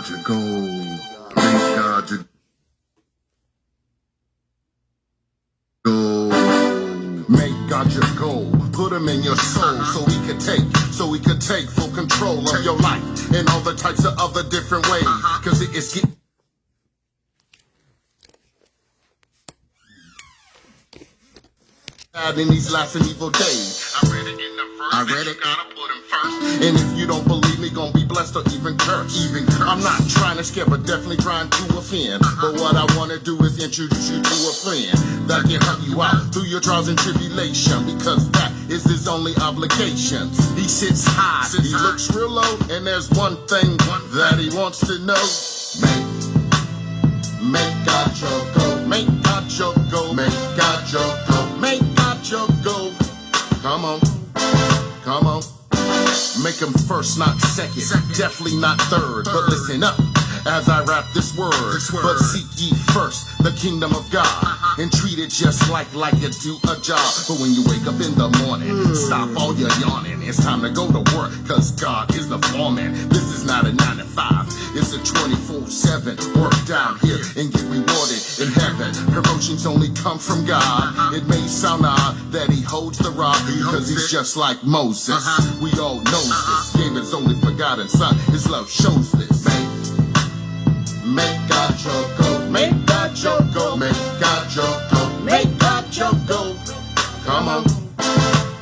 God your goal. Make God your goal. Make God your goal. Put him in your soul so he could take full control of your life in all the types of other different ways. Cause it's getting in these last and evil days. I read it in the verse. I read it. Gotta put him first. And if you don't believe me, gonna be blessed or even cursed. I'm not trying to scare, but definitely trying to offend. But what I wanna do is introduce you to a friend that can help you out through your trials and tribulation, because that is his only obligation. He sits high, he looks real low, and there's one thing that he wants to know. Make God your goal. Make God your goal. Make God your goal. Make God your goal. Come on. Come on. Make him first, not second. Definitely not third. But listen up as I rap this word. But seek ye first the kingdom of God, and treat it just like you do a job. But when you wake up in the morning, stop all your yawning. It's time to go to work, cause God is the foreman. This is not a 9 to 5. It's a 24/7 work down here and get rewarded in heaven. Promotions only come from God. It may sound odd that he holds the rod, because he's just like Moses. We all know this. Gave his only forgotten son. His love shows this. Make God your goal. Make God your goal. Make God your goal. Make God your goal. Come on.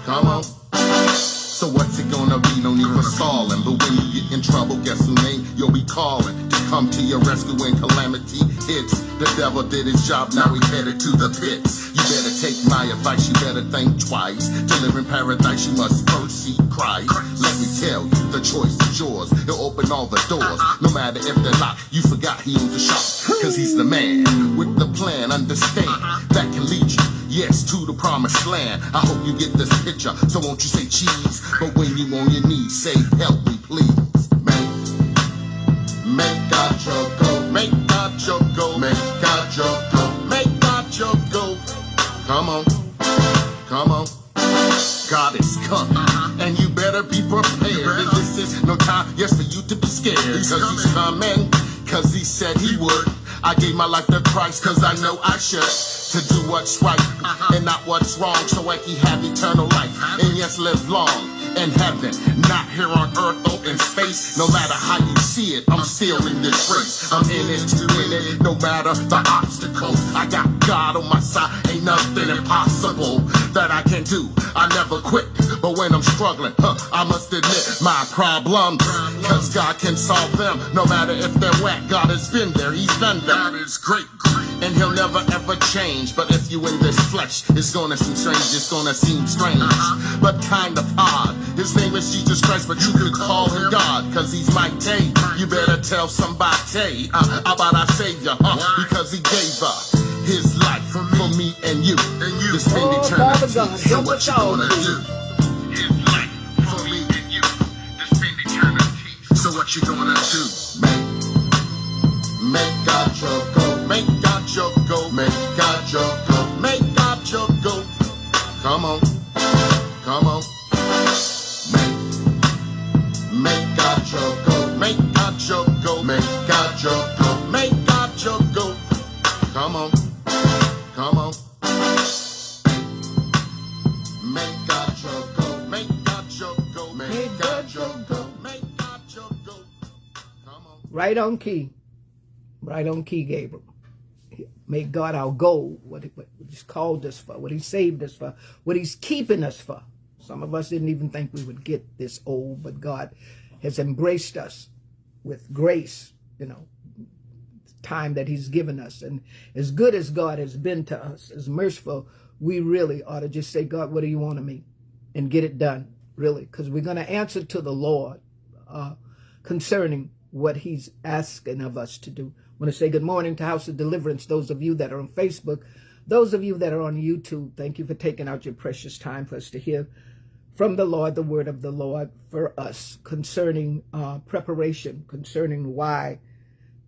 Come on. So what's it gonna be? No need for stalling. But when you get in trouble, guess who name you'll be calling to come to your rescue when calamity hits? The devil did his job, now he headed to the pits. You better take my advice, you better think twice. To live in paradise, you must first seek Christ. Let me tell you, the choice is yours. He'll open all the doors, no matter if they're locked. You forgot he owns the shop, cause he's the man with the plan. Understand, that can lead you, yes, to the promised land. I hope you get this picture, so won't you say cheese? But when you on your knees, say help me please. Make God your goal. Make God your goal. Make God your goal. Make God your goal. Come on. Come on. God is coming, and you better be prepared. And this is no time, yes, for you to be scared. Cause he's coming, cause he said he would. I gave my life to Christ, cause I know I should. To do what's right and not what's wrong, so I can have eternal life. And yes, live long in heaven, not here on earth or in space. No matter how you see it, I'm still in this race. I'm in it to win it, no matter the obstacles. I got God on my side, ain't nothing impossible that I can do. I never quit, but when I'm struggling, I must admit my problems, cause God can solve them. No matter if they're whack, God has been there, he's done them. God is great, and he'll never ever change. But if you in this flesh, it's gonna seem strange, it's gonna seem strange, but kind of odd. His name is Jesus Christ, but you could call him God, cause he's mighty. You better tell somebody about our Savior, because he gave us his life for me and you to spend eternity. So what you gonna do? His life for me and you to spend eternity. So what you gonna do? Make God your goal. Make God your goal. Make God your goal. Make God your goal. Come on. Come on. Make God your goal. Make God your goal. Make God your goal. Make God your goal. Come on. Come on. Make God your goal. Make God your goal. Make God your goal. Make God your goal. Come on. Right on key. Right on key, Gabriel. Make God our goal, what he's called us for, what he saved us for, what he's keeping us for. Some of us didn't even think we would get this old, but God has embraced us with grace, time that he's given us. And as good as God has been to us, as merciful, we really ought to just say, God, what do you want of me? And get it done, really, because we're going to answer to the Lord concerning what he's asking of us to do. I want to say good morning to House of Deliverance, those of you that are on Facebook, those of you that are on YouTube. Thank you for taking out your precious time for us to hear from the Lord, the word of the Lord for us concerning preparation, concerning why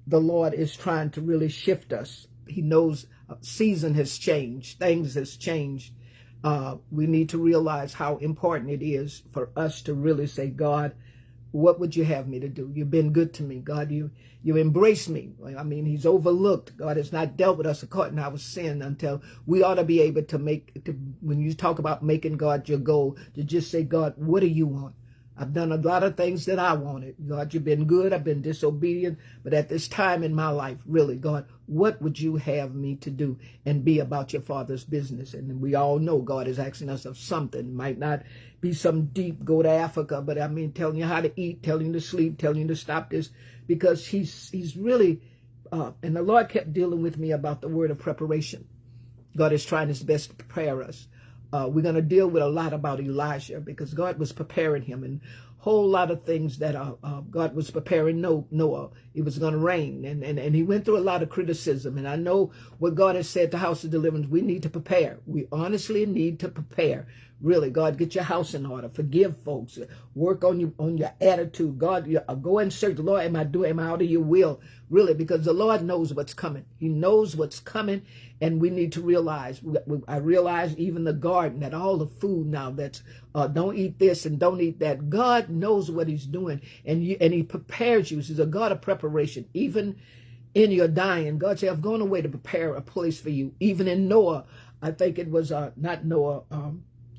the Lord is trying to really shift us. He knows season has changed, things has changed. We need to realize how important it is for us to really say, God, what would you have me to do? You've been good to me. God, you embrace me. I mean, he's overlooked. God has not dealt with us according to our sin until we ought to be able to when you talk about making God your goal, to just say, God, what do you want? I've done a lot of things that I wanted. God, you've been good. I've been disobedient. But at this time in my life, really, God, what would you have me to do and be about your Father's business? And we all know God is asking us of something. It might not be some deep, go to Africa, but I mean, telling you how to eat, telling you to sleep, telling you to stop this, because he's really, and the Lord kept dealing with me about the word of preparation. God is trying his best to prepare us. We're going to deal with a lot about Elijah, because God was preparing him, and a whole lot of things that God was preparing Noah. It was going to rain, and he went through a lot of criticism. And I know what God has said to House of Deliverance, we need to prepare. We honestly need to prepare. Really, God, get your house in order. Forgive folks. Work on your attitude. God, go and search. Lord, am I out of your will? Really, because the Lord knows what's coming. He knows what's coming, and we need to realize. I realize even the garden, that all the food now that's don't eat this and don't eat that. God knows what he's doing, and he prepares you. He's a God of preparation. Even in your dying, God said, I've gone away to prepare a place for you. Even in Noah, I think it was not Noah,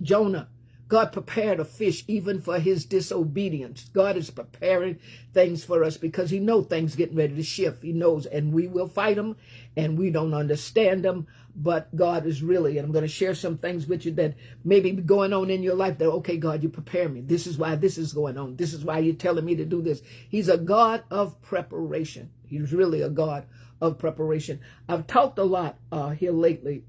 Jonah. God prepared a fish even for his disobedience. God is preparing things for us because he knows things getting ready to shift. He knows, and we will fight them, and we don't understand them. But God is really, and I'm going to share some things with you that maybe be going on in your life that, okay, God, you prepare me. This is why this is going on. This is why you're telling me to do this. He's a God of preparation. He's really a God of preparation. I've talked a lot here lately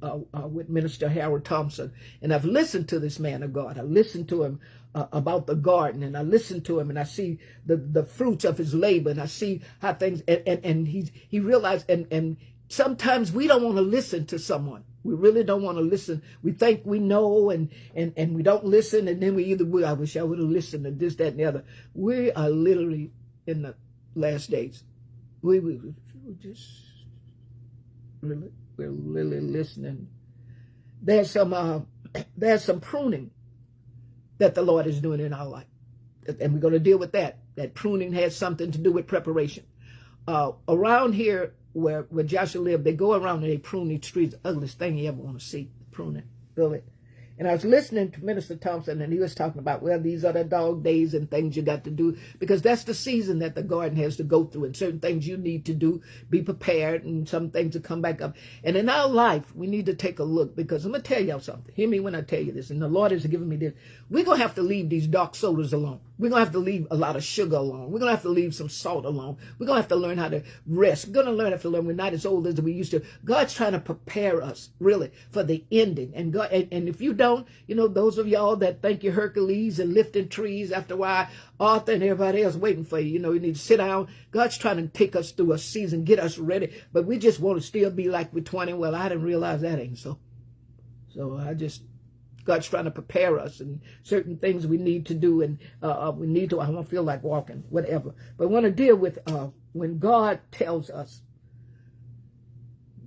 with Minister Harold Thompson, and I've listened to this man of God. I listened to him about the garden, and I listen to him, and I see the fruits of his labor, and I see how things, and he realized, and sometimes we don't want to listen to someone. We really don't want to listen. We think we know, and we don't listen, and then I wish I would have listened to this, that, and the other. We are literally in the last days. We're really listening. There's some pruning that the Lord is doing in our life, and we're going to deal with that. That pruning has something to do with preparation. Around here, where Joshua lived, they go around and they prune these trees. The ugliest thing you ever want to see, pruning, really. And I was listening to Minister Thompson, and he was talking about, well, these are the dog days and things you got to do, because that's the season that the garden has to go through, and certain things you need to do, be prepared, and some things will come back up. And in our life, we need to take a look, because I'm going to tell y'all something. Hear me when I tell you this, and the Lord has given me this. We're going to have to leave these dark sodas alone. We're going to have to leave a lot of sugar alone. We're going to have to leave some salt alone. We're going to have to learn how to rest. We're going to have to learn we're not as old as we used to. God's trying to prepare us, really, for the ending. And God, and if you don't, those of y'all that think you're Hercules and lifting trees, after a while, Arthur and everybody else waiting for you, you need to sit down. God's trying to take us through a season, get us ready. But we just want to still be like we're 20. Well, I didn't realize that ain't so. So God's trying to prepare us, and certain things we need to do, and we need to, I don't feel like walking, whatever. But I want to deal with when God tells us,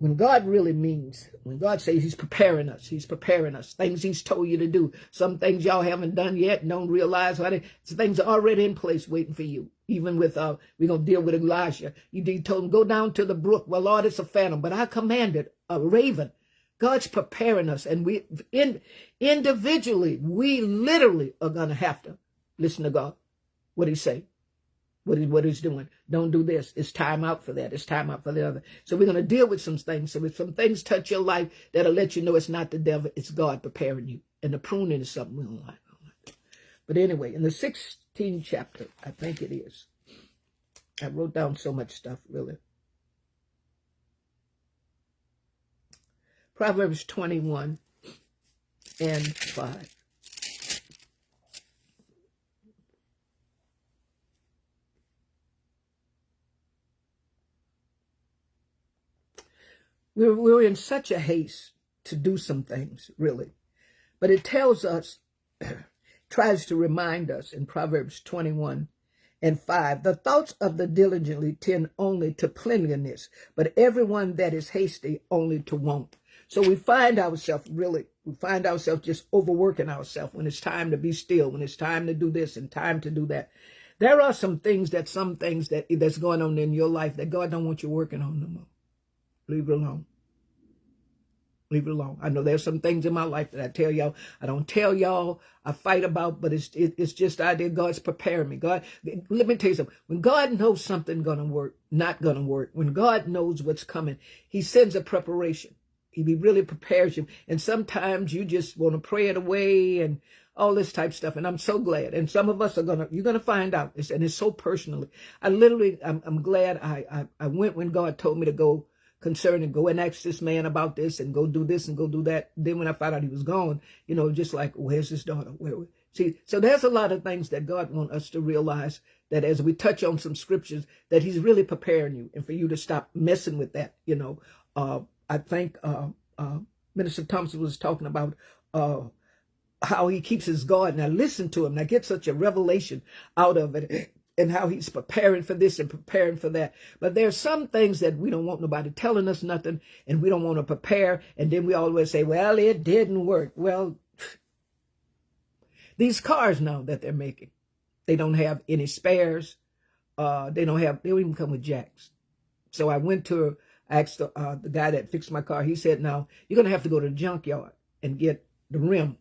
when God really means, when God says he's preparing us, things he's told you to do. Some things y'all haven't done yet and don't realize what things are already in place waiting for you. Even with, we're going to deal with Elijah. He told him, go down to the brook. Well, Lord, it's a phantom, but I commanded a raven. God's preparing us, and we individually, we literally are going to have to listen to God, what he's saying, what he's doing. Don't do this. It's time out for that. It's time out for the other. So we're going to deal with some things. So if some things touch your life, that'll let you know it's not the devil, it's God preparing you. And the pruning is something we don't like. But anyway, in the 16th chapter, I think it is, I wrote down so much stuff, really. Proverbs 21 and 5. We're in such a haste to do some things, really. But it tells us, tries to remind us in Proverbs 21 and 5, the thoughts of the diligently tend only to cleanliness, but everyone that is hasty only to want. So we find ourselves just overworking ourselves when it's time to be still, when it's time to do this and time to do that. There are some things that's going on in your life that God don't want you working on no more. Leave it alone. Leave it alone. I know there's some things in my life that I tell y'all, I don't tell y'all, I fight about, but it's just the idea God's preparing me. God, let me tell you something. When God knows something gonna work, not gonna work, when God knows what's coming, he sends a preparation. He really prepares you. And sometimes you just want to pray it away and all this type of stuff. And I'm so glad. And some of us you're gonna find out. And it's so personally. I'm glad I went when God told me to go concerned and go and ask this man about this and go do this and go do that. Then when I found out he was gone, just like, where's his daughter? See, so there's a lot of things that God wants us to realize, that as we touch on some scriptures, that he's really preparing you, and for you to stop messing with that. I think Minister Thompson was talking about how he keeps his guard, and I listen to him and I get such a revelation out of it, and how he's preparing for this and preparing for that. But there's some things that we don't want nobody telling us nothing, and we don't want to prepare, and then we always say, well, it didn't work. Well, these cars now that they're making, they don't have any spares. They don't even come with jacks. So I asked the guy that fixed my car. He said, now you're going to have to go to the junkyard and get the rim,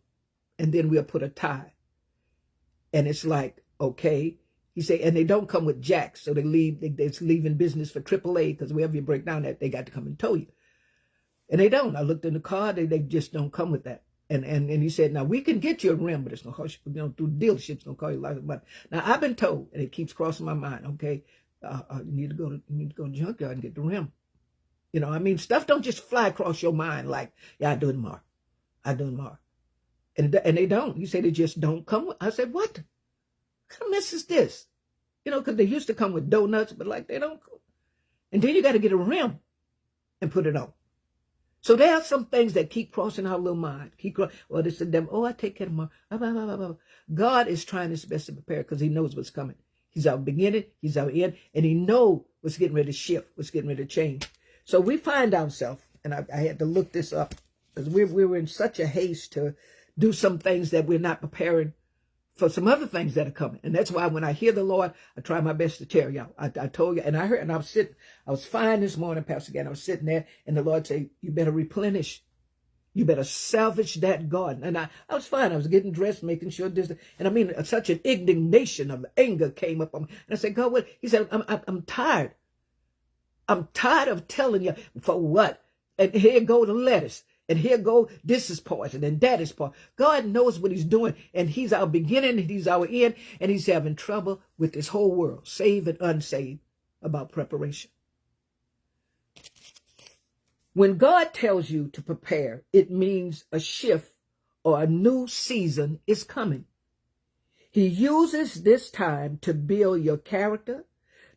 and then we'll put a tie. And it's like, okay. He said, and they don't come with jacks, so it's leaving business for AAA, because wherever you break down that, they got to come and tow you. And they don't. I looked in the car, they just don't come with that. And he said, now we can get you a rim, but it's gonna cost you, through the dealership, it's gonna cost you a lot of money. Now I've been told, and it keeps crossing my mind, okay, you need to go to the junkyard and get the rim. Stuff don't just fly across your mind like, yeah, I'll do it tomorrow. And they don't. He said they just don't come. I said, what? What kind of mess is this? Because they used to come with donuts, but like they don't. And then you got to get a rim and put it on. So there are some things that keep crossing our little mind. Well, this is them. Oh, I take care of tomorrow. God is trying his best to prepare, because he knows what's coming. He's our beginning, he's our end, and he knows what's getting ready to shift, what's getting ready to change. So we find ourselves, and I had to look this up, because we were in such a haste to do some things that we're not preparing for some other things that are coming. And that's why when I hear the Lord, I try my best to tell y'all. I told you, and I heard, and I was fine this morning, Pastor Gann. I was sitting there, and the Lord said, you better replenish. You better salvage that garden. And I was fine. I was getting dressed, making sure this, and such an indignation of anger came up on me. And I said, God, what? He said, I'm tired. I'm tired of telling you for what? And here go the lettuce. And here go, this is poison, and that is poison. God knows what he's doing, and he's our beginning, and he's our end, and he's having trouble with this whole world, saved and unsaved, about preparation. When God tells you to prepare, it means a shift or a new season is coming. He uses this time to build your character,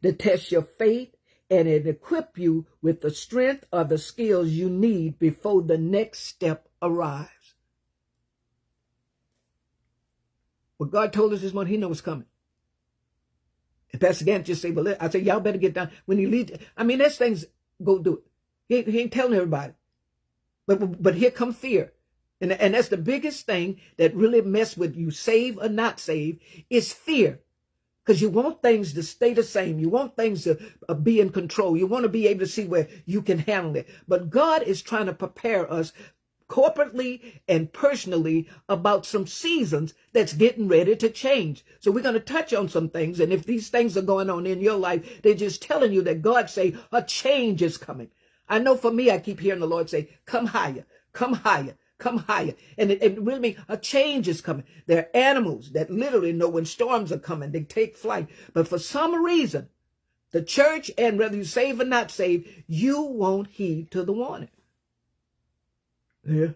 to test your faith, and it equip you with the strength or the skills you need before the next step arrives. What God told us this morning, he knows what's coming. And Pastor Dan just say, well, I say, y'all better get down. When he leads, there's things, go do it. He ain't telling everybody. But here come fear. And that's the biggest thing that really mess with you, save or not save, is fear. Because you want things to stay the same. You want things to be in control. You want to be able to see where you can handle it. But God is trying to prepare us corporately and personally about some seasons that's getting ready to change. So we're going to touch on some things. And if these things are going on in your life, they're just telling you that God say a change is coming. I know for me, I keep hearing the Lord say, come higher, come higher. Come higher. And it really means a change is coming. There are animals that literally know when storms are coming. They take flight. But for some reason, the church, and whether you save or not save, you won't heed to the warning. Yeah.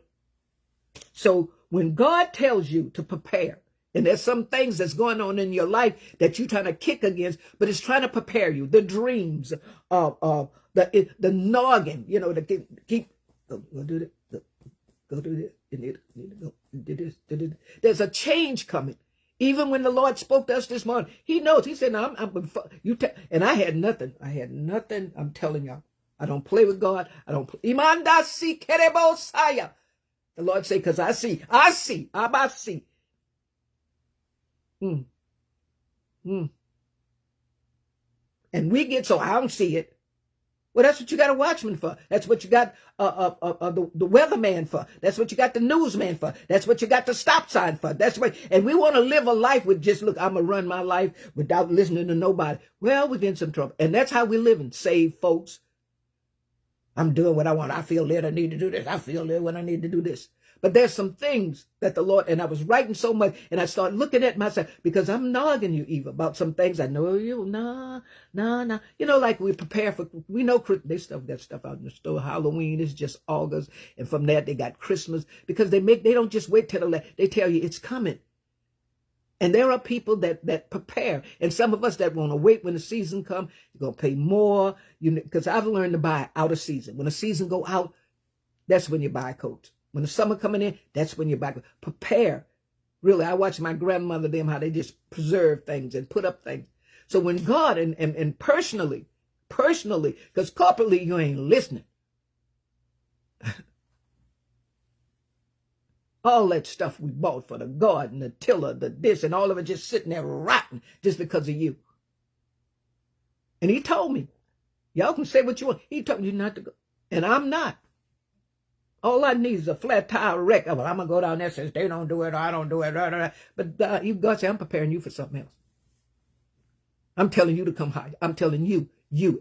So when God tells you to prepare, and there's some things that's going on in your life that you're trying to kick against, but it's trying to prepare you. The dreams, the noggin, to keep, go do that. Go do this. You need to go do this. Do this. There's a change coming. Even when the Lord spoke to us this morning, he knows. He said, "No, and I had nothing. I'm telling y'all, I don't play with God. I don't play. The Lord say, because I see. And we get so I don't see it. Well, that's what you got a watchman for. That's what you got the weatherman for. That's what you got the newsman for. That's what you got the stop sign for. That's what, and we want to live a life with just, look, I'm going to run my life without listening to nobody. Well, we're in some trouble. And that's how we're living. Saved folks. I'm doing what I want. I feel led I need to do this. I feel led when I need to do this. But there's some things that the Lord, and I was writing so much, and I started looking at myself, because I'm nagging you, Eva, about some things. I know you, nah. You know, like we prepare for, we know they stuff got stuff out in the store. Halloween is just August, and from that they got Christmas, because they don't just wait till they tell you it's coming. And there are people that prepare, and some of us that want to wait when the season comes. You're gonna pay more, because I've learned to buy out of season. When the season go out, that's when you buy coats. When the summer coming in, that's when you buy. Prepare. Really, I watch my grandmother, them, how they just preserve things and put up things. So when God, and personally, because corporately you ain't listening. All that stuff we bought for the garden, the tiller, the this, and all of it just sitting there rotten just because of you. And he told me, y'all can say what you want. He told me not to go. And I'm not. All I need is a flat tire wreck. Well, I'm going to go down there since they don't do it or I don't do it. But God said, I'm preparing you for something else. I'm telling you to come higher. I'm telling you.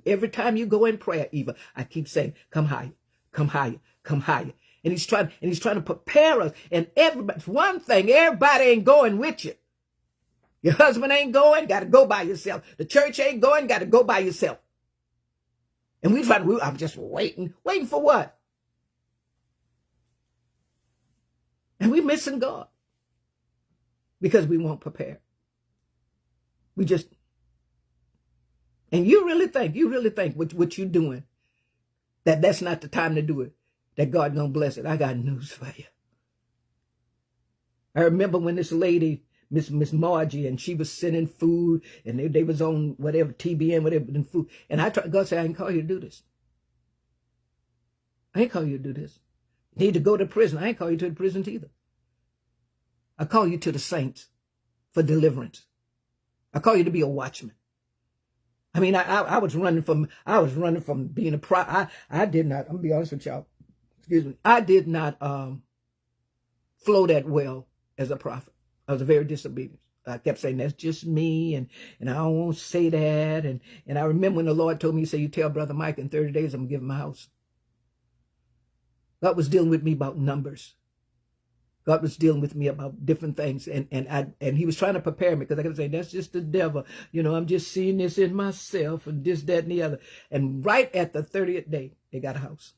Every time you go in prayer, Eva, I keep saying, come higher, come higher, come higher. And he's trying to prepare us. And one thing, everybody ain't going with you. Your husband ain't going, got to go by yourself. The church ain't going, got to go by yourself. And I'm just waiting. Waiting for what? And we're missing God because we won't prepare. And you really think what you're doing, that's not the time to do it, that God gonna bless it. I got news for you. I remember when this lady, Miss Margie, and she was sending food, and they was on whatever, TBN, whatever, and food. And God said, I didn't call you to do this. I ain't call you to do this. You need to go to prison. I ain't call you to the prison either. I call you to the saints for deliverance. I call you to be a watchman. I mean, I was running from being a prophet. I did not, I'm gonna be honest with y'all. Excuse me. I did not flow that well as a prophet. I was very disobedient. I kept saying, that's just me, and I don't want to say that. And I remember when the Lord told me, he said, you tell Brother Mike in 30 days I'm gonna give him a house. God was dealing with me about numbers. God was dealing with me about different things, and he was trying to prepare me, because I could say, that's just the devil. I'm just seeing this in myself, and this, that, and the other. And right at the 30th day, they got a house.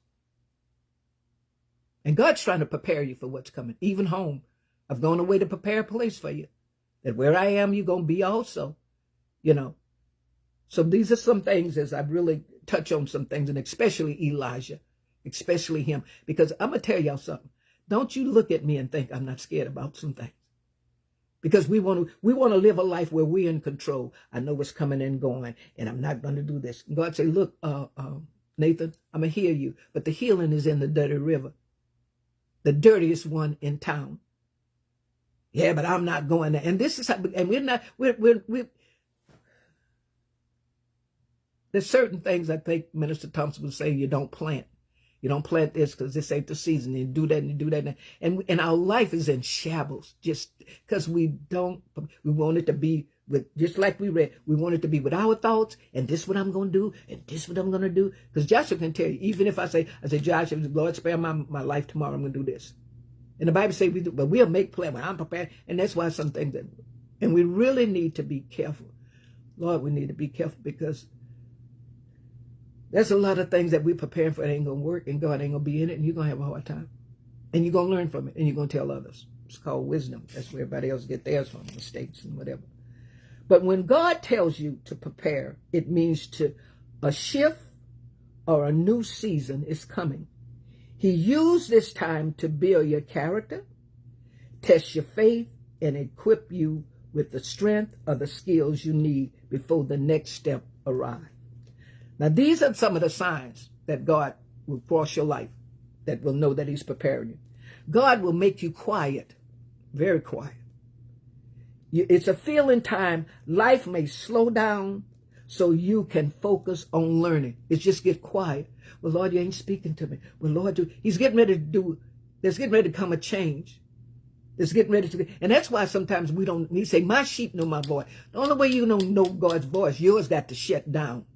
And God's trying to prepare you for what's coming. Even home, I've gone away to prepare a place for you, that where I am, you're going to be also, So these are some things, as I really touch on some things, and especially Elijah, especially him, because I'm going to tell y'all something. Don't you look at me and think I'm not scared about some things. Because we want to live a life where we're in control. I know what's coming and going, and I'm not going to do this. And God say, look, Nathan, I'm going to heal you. But the healing is in the dirty river. The dirtiest one in town. Yeah, but I'm not going there. And this is how, and there's certain things I think Minister Thompson was saying you don't plant. You don't plant this because this ain't the season. You do that and you do that. And our life is in shambles just because we want it to be with, just like we read, we want it to be with our thoughts, and this is what I'm going to do, and this is what I'm going to do. Because Joshua can tell you, even if I say, Joshua, Lord, spare my life tomorrow, I'm going to do this. And the Bible says, but we'll make plans when I'm prepared. And that's why some things and we really need to be careful. Lord, we need to be careful, because there's a lot of things that we're preparing for that ain't going to work, and God ain't going to be in it, and you're going to have a hard time. And you're going to learn from it, and you're going to tell others. It's called wisdom. That's where everybody else get theirs from, mistakes and whatever. But when God tells you to prepare, it means a shift or a new season is coming. He used this time to build your character, test your faith, and equip you with the strength or the skills you need before the next step arrives. Now, these are some of the signs that God will cross your life, that will know that he's preparing you. God will make you quiet, very quiet. It's a feeling time. Life may slow down, so you can focus on learning. It's just get quiet. Well, Lord, you ain't speaking to me. Well, Lord, he's getting ready to do, there's getting ready to come a change. It's getting ready to, and that's why sometimes we don't, he say, my sheep know my voice. The only way you don't know God's voice, yours got to shut down.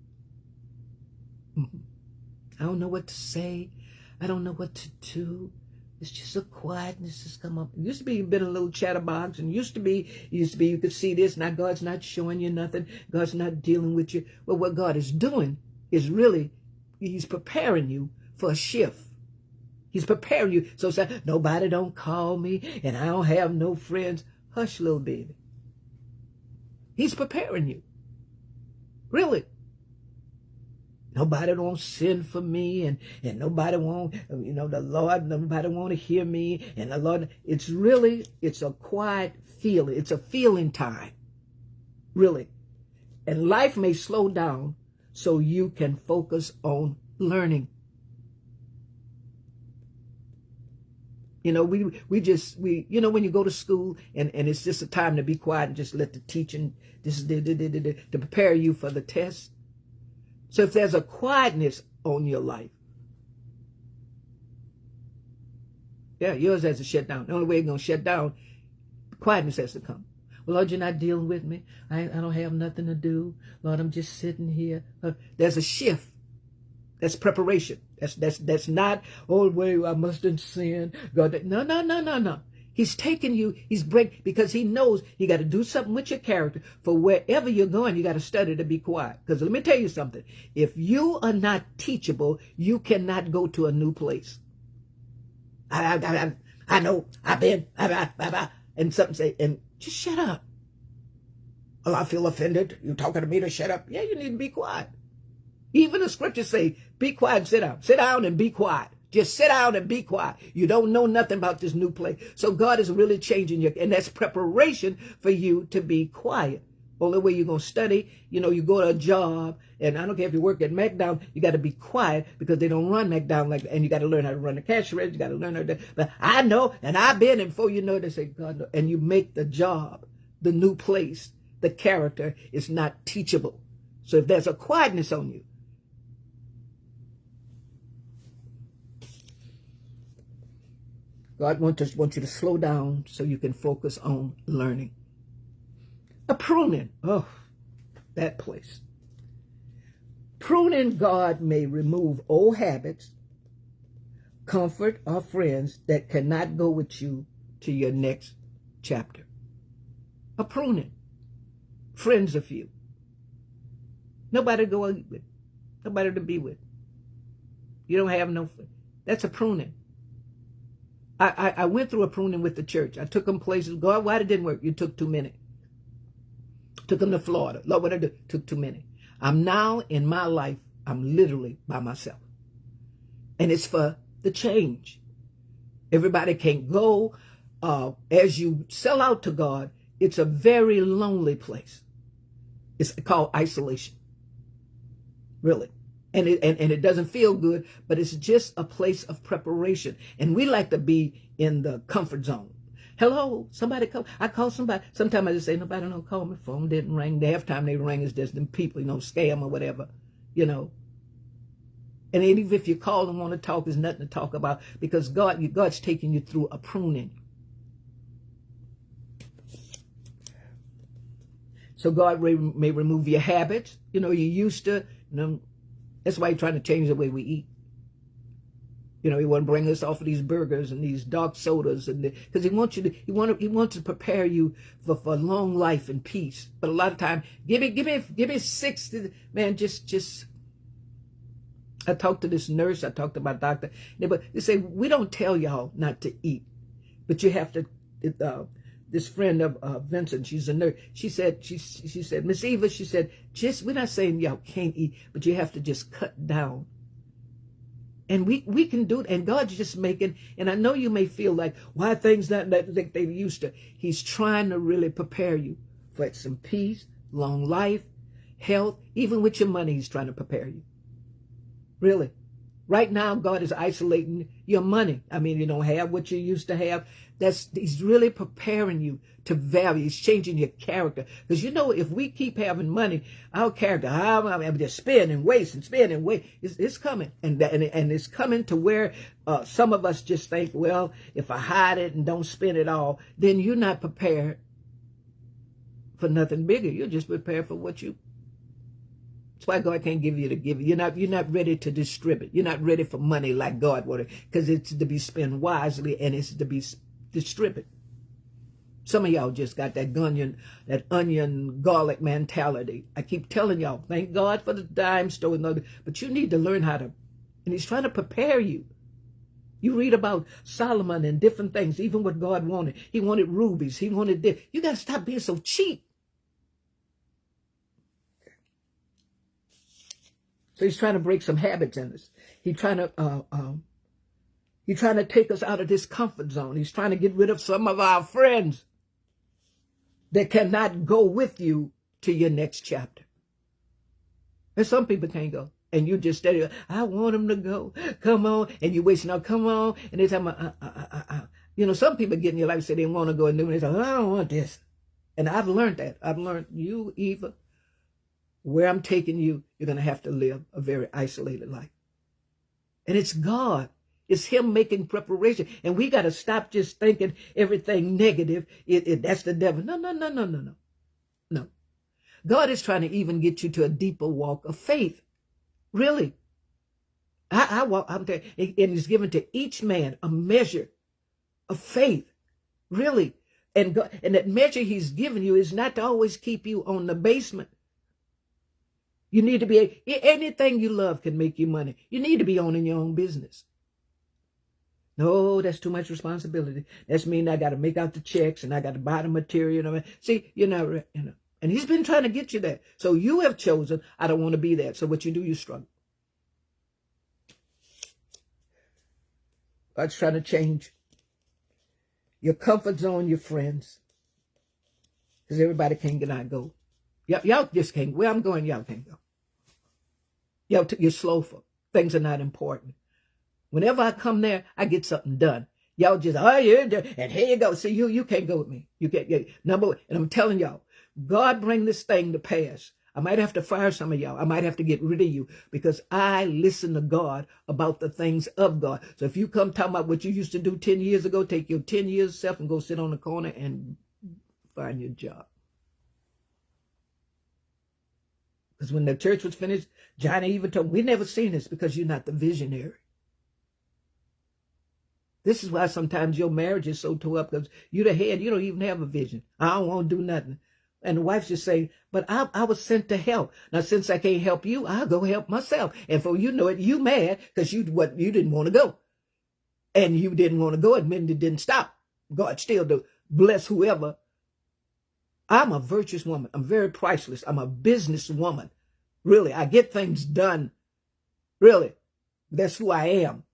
I don't know what to say. I don't know what to do. It's just a quietness that's come up. It used to be you've been a little chatterbox, and used to be you could see this. Now God's not showing you nothing. God's not dealing with you. Well, what God is doing is really, he's preparing you for a shift. He's preparing you. So say, nobody don't call me, and I don't have no friends. Hush, little baby. He's preparing you. Really. Nobody don't send for me, and nobody won't, the Lord, nobody want to hear me, and the Lord, it's a quiet feeling. It's a feeling time, really. And life may slow down so you can focus on learning. When you go to school and it's just a time to be quiet and just let the teaching, to prepare you for the test. So if there's a quietness on your life, yeah, yours has to shut down. The only way it's going to shut down, quietness has to come. Well, Lord, you're not dealing with me. I don't have nothing to do. Lord, I'm just sitting here. There's a shift. That's preparation. That's not, oh, wait, I mustn't sin. God, no. He's taking you, because he knows you got to do something with your character. For wherever you're going, you got to study to be quiet. Because let me tell you something. If you are not teachable, you cannot go to a new place. I know, I've been, and something say, and just shut up. Oh, I feel offended. You talking to me to shut up? Yeah, you need to be quiet. Even the scriptures say, be quiet and sit down. Sit down and be quiet. Just sit down and be quiet. You don't know nothing about this new place. So God is really changing you. And that's preparation for you to be quiet. Only way you're going to study, you go to a job, and I don't care if you work at McDonald's, you got to be quiet because they don't run McDonald's like that. And you got to learn how to run the cash register. You got to learn how to, but I know, and I've been, and before you know it, they say, God, no. And you make the job, the new place, the character is not teachable. So if there's a quietness on you, God wants you to slow down so you can focus on learning. A pruning. Oh, that place. Pruning, God may remove old habits, comfort, or friends that cannot go with you to your next chapter. A pruning. Friends of you. Nobody to go with. Nobody to be with. You don't have no friends. That's a pruning. I went through a pruning with the church. I took them places. God, why it didn't work? You took too many. Took them to Florida. Lord, what I do? Took too many. I'm now in my life, I'm literally by myself. And it's for the change. Everybody can't go. As you sell out to God, it's a very lonely place. It's called isolation. Really. And it doesn't feel good, but it's just a place of preparation. And we like to be in the comfort zone. Hello, somebody call. I call somebody. Sometimes I just say, nobody don't call me. Phone didn't ring. The half time they ring is just them people, scam or whatever, And even if you call and want to talk, there's nothing to talk about because God's taking you through a pruning. So God may remove your habits. You used to, that's why he's trying to change the way we eat. He want to bring us off of these burgers and these dark sodas, and because he wants to prepare you for long life and peace. But a lot of time, give me 60, man. Just. I talked to this nurse. I talked to my doctor. But they say we don't tell y'all not to eat, but you have to. This friend of Vincent, she's a nurse. She said, Miss Eva, she said, we're not saying y'all can't eat, but you have to just cut down. And we can do it. And God's just making, and I know you may feel like, why things not like they used to. He's trying to really prepare you for some peace, long life, health, even with your money, he's trying to prepare you. Really. Right now, God is isolating your money. I mean, you don't have what you used to have. He's really preparing you to value. He's changing your character. Because you know, if we keep having money, our character, I'm just spend and waste and spend and waste. It's coming. And it's coming to where some of us just think, well, if I hide it and don't spend it all, then you're not prepared for nothing bigger. You're just prepared for what you. That's why God can't give you to give. You're not ready to distribute. You're not ready for money like God wanted, because it's to be spent wisely and it's to be distributed. Some of y'all just got that onion garlic mentality. I keep telling y'all, thank God for the dime store, but you need to learn how to, and he's trying to prepare you. You read about Solomon and different things, even what God wanted. He wanted rubies. He wanted this. You got to stop being so cheap. So he's trying to break some habits in us. He's trying to take us out of this comfort zone. He's trying to get rid of some of our friends that cannot go with you to your next chapter. And some people can't go. And you just steady, I want them to go. Come on. And you wasting out, come on. And they tell me, you know, some people get in your life and say they want to go and do it. They say, I don't want this. And I've learned that. I've learned you, Eva, where I'm taking you, you're going to have to live a very isolated life. And it's God. It's him making preparation. And we got to stop just thinking everything negative. That's the devil. No. God is trying to even get you to a deeper walk of faith. Really. I'm there, and he's given to each man a measure of faith. Really. And God, and that measure he's given you is not to always keep you on the basement. You need to be, anything you love can make you money. You need to be owning your own business. No, that's too much responsibility. That's mean I got to make out the checks and I got to buy the material. See, you're not, you know. And he's been trying to get you there. So you have chosen, I don't want to be there. So what you do, you struggle. God's trying to change your comfort zone, your friends. Because everybody cannot go. Y'all just can't. Where I'm going, y'all can't go. You're slothful. Things are not important. Whenever I come there, I get something done. Y'all just, and here you go. See, you can't go with me. You can't. Number one, and I'm telling y'all, God bring this thing to pass. I might have to fire some of y'all. I might have to get rid of you because I listen to God about the things of God. So if you come talking about what you used to do 10 years ago, take your 10 years self and go sit on the corner and find your job. Because when the church was finished, Johnny even told me, we never seen this because you're not the visionary. This is why sometimes your marriage is so tore up because you're the head. You don't even have a vision. I don't want to do nothing. And the wife just say, but I was sent to help. Now, since I can't help you, I'll go help myself. And for you know it, you mad because you didn't want to go. And you didn't want to go. It meant it didn't stop. God still do bless whoever. I'm a virtuous woman. I'm very priceless. I'm a business woman. Really, I get things done. Really, that's who I am.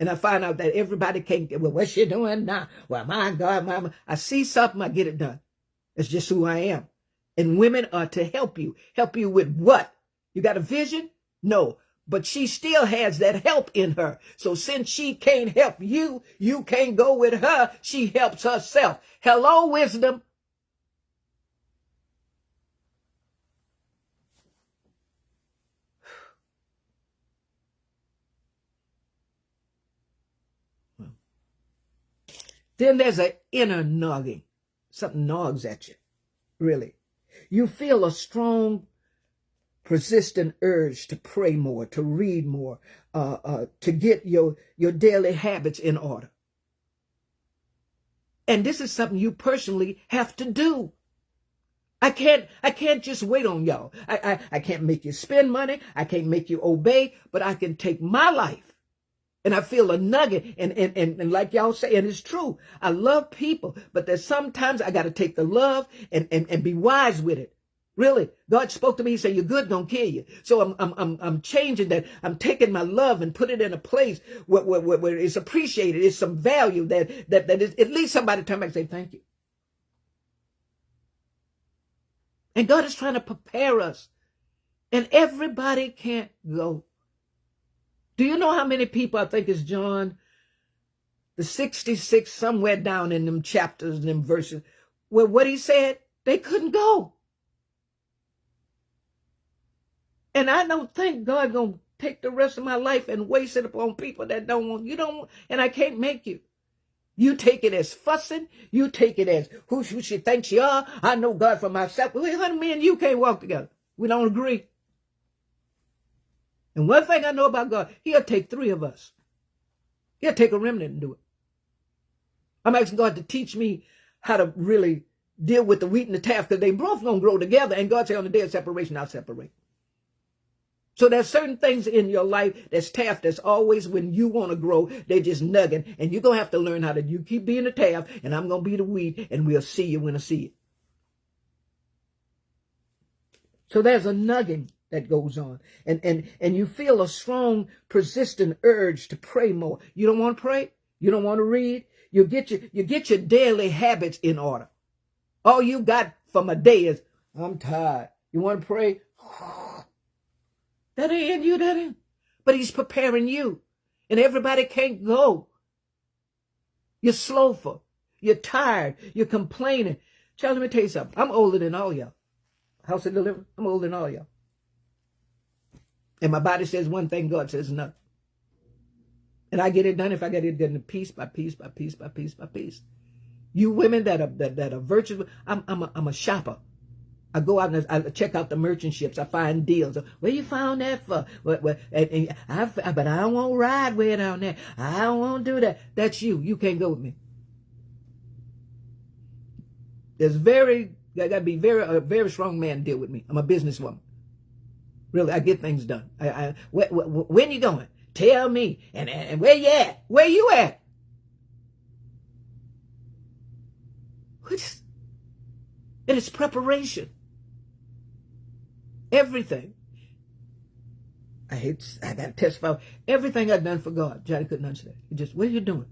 And I find out that everybody can't get, well, what's she doing now? Well, my God, mama. I see something, I get it done. It's just who I am. And women are to help you. Help you with what? You got a vision? No. But she still has that help in her. So since she can't help you, you can't go with her. She helps herself. Hello, wisdom. Then there's an inner nagging. Something nags at you, really. You feel a strong, persistent urge to pray more, to read more, to get your daily habits in order. And this is something you personally have to do. I can't just wait on y'all. I can't make you spend money. I can't make you obey, but I can take my life. And I feel a nugget, and like y'all say, and it's true. I love people, but there's sometimes I got to take the love and be wise with it. Really, God spoke to me. He said, "Your good don't kill you." So I'm changing that. I'm taking my love and put it in a place where it's appreciated. It's some value that is, at least somebody turn back and say thank you. And God is trying to prepare us, and everybody can't go. Do you know how many people, I think it's John, the 66, somewhere down in them chapters and them verses, where what he said, they couldn't go. And I don't think God gonna take the rest of my life and waste it upon people that don't want, you don't want, and I can't make you. You take it as fussing. You take it as who she thinks you are. I know God for myself. Well, honey, me and you can't walk together. We don't agree. And one thing I know about God, he'll take three of us. He'll take a remnant and do it. I'm asking God to teach me how to really deal with the wheat and the chaff, because they both going to grow together. And God said on the day of separation, I'll separate. So there's certain things in your life that's taff, that's always when you want to grow, they just nugging. And you're going to have to learn how to, you keep being the taff, and I'm going to be the wheat, and we'll see you when I see it. So there's a nugging that goes on. And you feel a strong, persistent urge to pray more. You don't want to pray? You don't want to read? You get your daily habits in order. All you got from a day is, I'm tired. You want to pray? That ain't you, that ain't. But he's preparing you. And everybody can't go. You're slowful. You're tired. You're complaining. Child, let me tell you something. I'm older than all y'all. House of Deliverance, I'm older than all y'all. And my body says one thing, God says another. And I get it done if I get it done piece by piece by piece by piece by piece. You women that are virtuous, I'm a shopper. I go out and I check out the merchant ships. I find deals. Where you found that for? But I don't want to ride way down there. I don't want to do that. That's you. You can't go with me. I got to be a very strong man to deal with me. I'm a businesswoman. Really, I get things done. When you going? Tell me. And where you at? Where you at? And it's preparation. Everything. I got to testify. Everything I've done for God, Johnny couldn't understand. He just, what are you doing?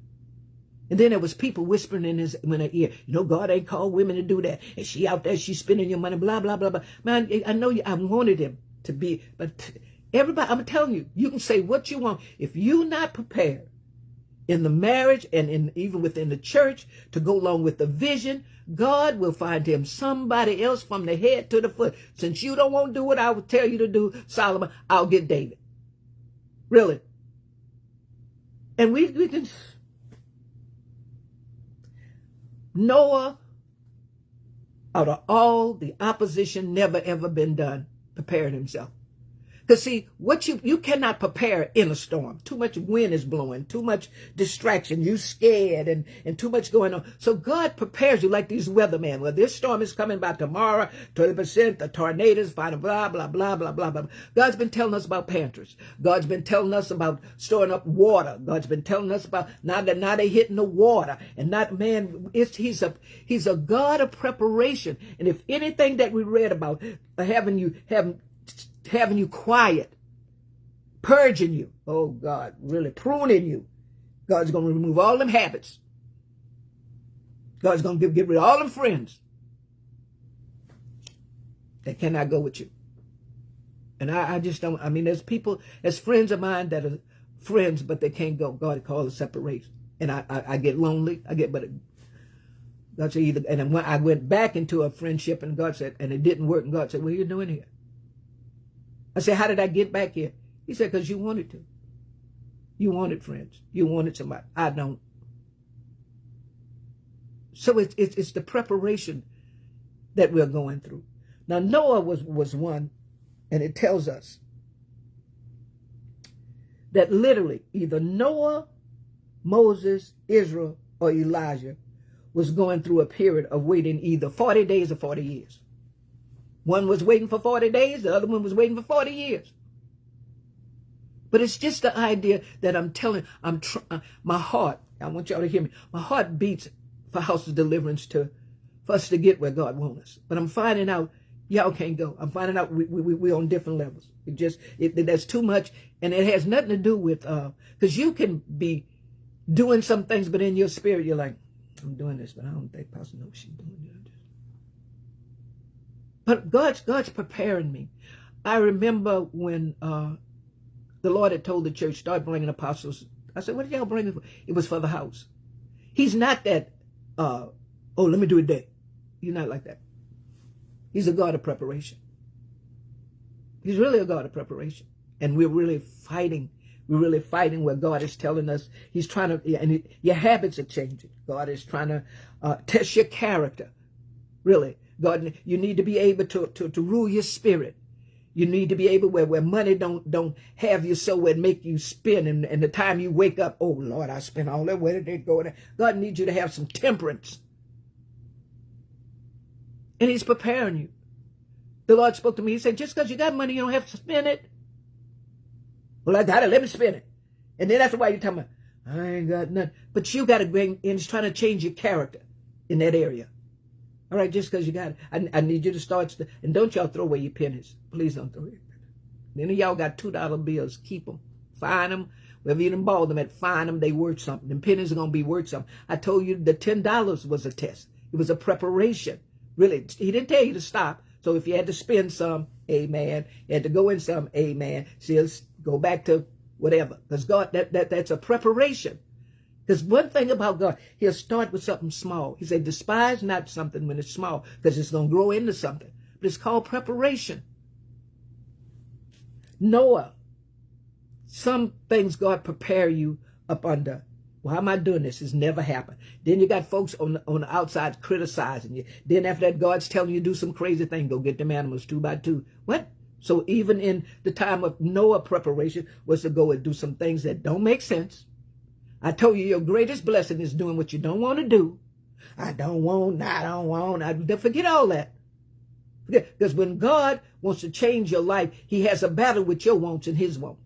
And then there was people whispering in his ear, God ain't called women to do that. And she out there, she's spending your money, blah, blah, blah, blah. Man, I know I wanted him to be, but everybody, I'm telling you, you can say what you want. If you're not prepared in the marriage and even within the church to go along with the vision, God will find him somebody else from the head to the foot. Since you don't want to do what I would tell you to do, Solomon, I'll get David. Really. And we can... Noah, out of all the opposition never ever been done, prepared himself. Because see, what you cannot prepare in a storm. Too much wind is blowing, too much distraction, you scared, and too much going on. So God prepares you like these weathermen. Well, this storm is coming by tomorrow, 20%, the tornadoes, final blah, blah, blah, blah, blah, blah. God's been telling us about pantries. God's been telling us about storing up water. God's been telling us about now they're hitting the water. And not, man, he's a God of preparation. And if anything that we read about, having you quiet, purging you, oh God, really pruning you. God's going to remove all them habits. God's going to get rid of all them friends that cannot go with you. And I just don't, I mean, there's friends of mine that are friends, but they can't go. God called it separation. And I get lonely. God said either, and when I went back into a friendship and God said, and it didn't work, and God said, what are you doing here? I said, how did I get back here? He said, because you wanted to. You wanted friends. You wanted somebody. I don't. So it's the preparation that we're going through. Now, Noah was one, and it tells us that literally either Noah, Moses, Israel, or Elijah was going through a period of waiting either 40 days or 40 years. One was waiting for 40 days, the other one was waiting for 40 years. But it's just the idea that I'm telling, my heart, I want y'all to hear me, my heart beats for House of Deliverance for us to get where God wants us. But I'm finding out, y'all can't go. I'm finding out we're on different levels. There's too much, and it has nothing to do with, because you can be doing some things, but in your spirit, you're like, I'm doing this, but I don't think Pastor knows she's doing this. But God's preparing me. I remember when The Lord had told the church, start bringing apostles. I said, what did y'all bring? It was for the house. He's not that, oh, let me do it there. He's not like that. He's a God of preparation. He's really a God of preparation. And we're really fighting. We're really fighting where God is telling us, he's trying to, and your habits are changing. God is trying to test your character. Really. God, you need to be able to rule your spirit. You need to be able where money don't have you so it make you spend. And the time you wake up, oh, Lord, I spent all that. Where did it go? God needs you to have some temperance. And he's preparing you. The Lord spoke to me. He said, just because you got money, you don't have to spend it. Well, I got it. Let me spend it. And then that's why you're talking about, I ain't got nothing. But you got to bring, and he's trying to change your character in that area. All right, just because you got it. I need you to start. And don't y'all throw away your pennies. Please don't throw away your pennies. Any of y'all got $2 bills, keep them. Find them. Wherever you done bought them at, find them. They worth something. And pennies are going to be worth something. I told you the $10 was a test. It was a preparation. Really, he didn't tell you to stop. So if you had to spend some, amen. You had to go in some, amen. See, go back to whatever. Because God, that's a preparation. Because one thing about God, he'll start with something small. He said, despise not something when it's small, because it's going to grow into something. But it's called preparation. Noah, some things God prepare you up under. Why am I doing this? It's never happened. Then you got folks on the outside criticizing you. Then after that, God's telling you to do some crazy thing. Go get them animals 2 by 2. What? So even in the time of Noah, preparation was to go and do some things that don't make sense. I told you your greatest blessing is doing what you don't want to do. I don't want. Forget all that. Because when God wants to change your life, he has a battle with your wants and his wants.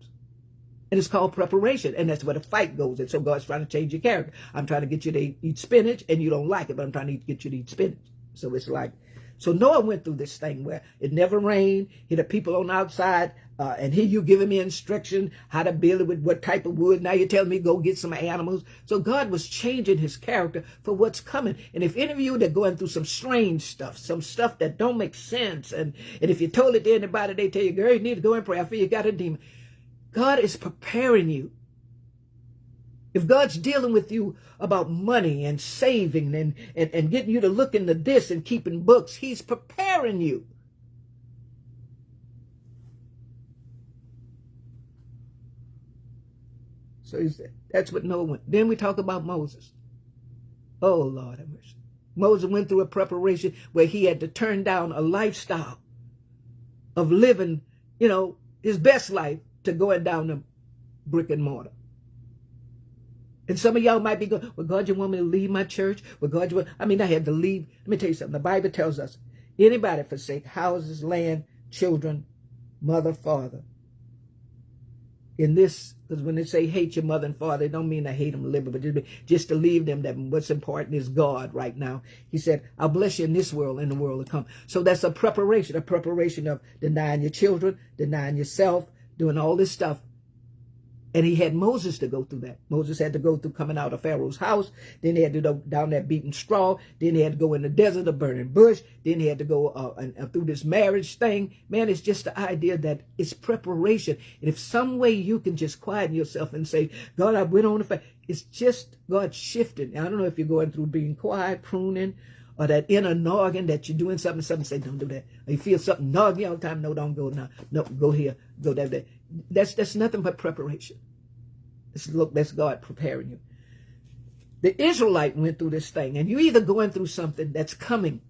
And it's called preparation. And that's where the fight goes. And so God's trying to change your character. I'm trying to get you to eat spinach, and you don't like it, but I'm trying to get you to eat spinach. So it's like, so Noah went through this thing where it never rained. He had people on the outside, and here you giving me instruction how to build it with what type of wood. Now you're telling me go get some animals. So God was changing his character for what's coming. And if any of you that are going through some strange stuff, some stuff that don't make sense, and if you told it to anybody, they tell you, girl, you need to go and pray. I feel you got a demon. God is preparing you. If God's dealing with you about money and saving and getting you to look into this and keeping books, he's preparing you. So that's what Noah went. Then we talk about Moses. Oh, Lord have mercy. Moses went through a preparation where he had to turn down a lifestyle of living, his best life, to going down the brick and mortar. And some of y'all might be going, well, God, you want me to leave my church? Well, God, I had to leave. Let me tell you something. The Bible tells us, anybody forsake houses, land, children, mother, father. In this, because when they say hate your mother and father, they don't mean to hate them literally, but just to leave them that what's important is God right now. He said, I'll bless you in this world and the world to come. So that's a preparation of denying your children, denying yourself, doing all this stuff. And he had Moses to go through that. Moses had to go through coming out of Pharaoh's house. Then he had to go down that beaten straw. Then he had to go in the desert, a burning bush. Then he had to go through this marriage thing. Man, it's just the idea that it's preparation. And if some way you can just quieten yourself and say, God, I went on the fact. It's just God shifted. Now, I don't know if you're going through being quiet, pruning, or that inner nagging that you're doing something say, don't do that. Or you feel something nagging all the time. No, don't go now. No, go here. Go there. That's nothing but preparation. That's God preparing you. The Israelite went through this thing, and you're either going through something that's coming.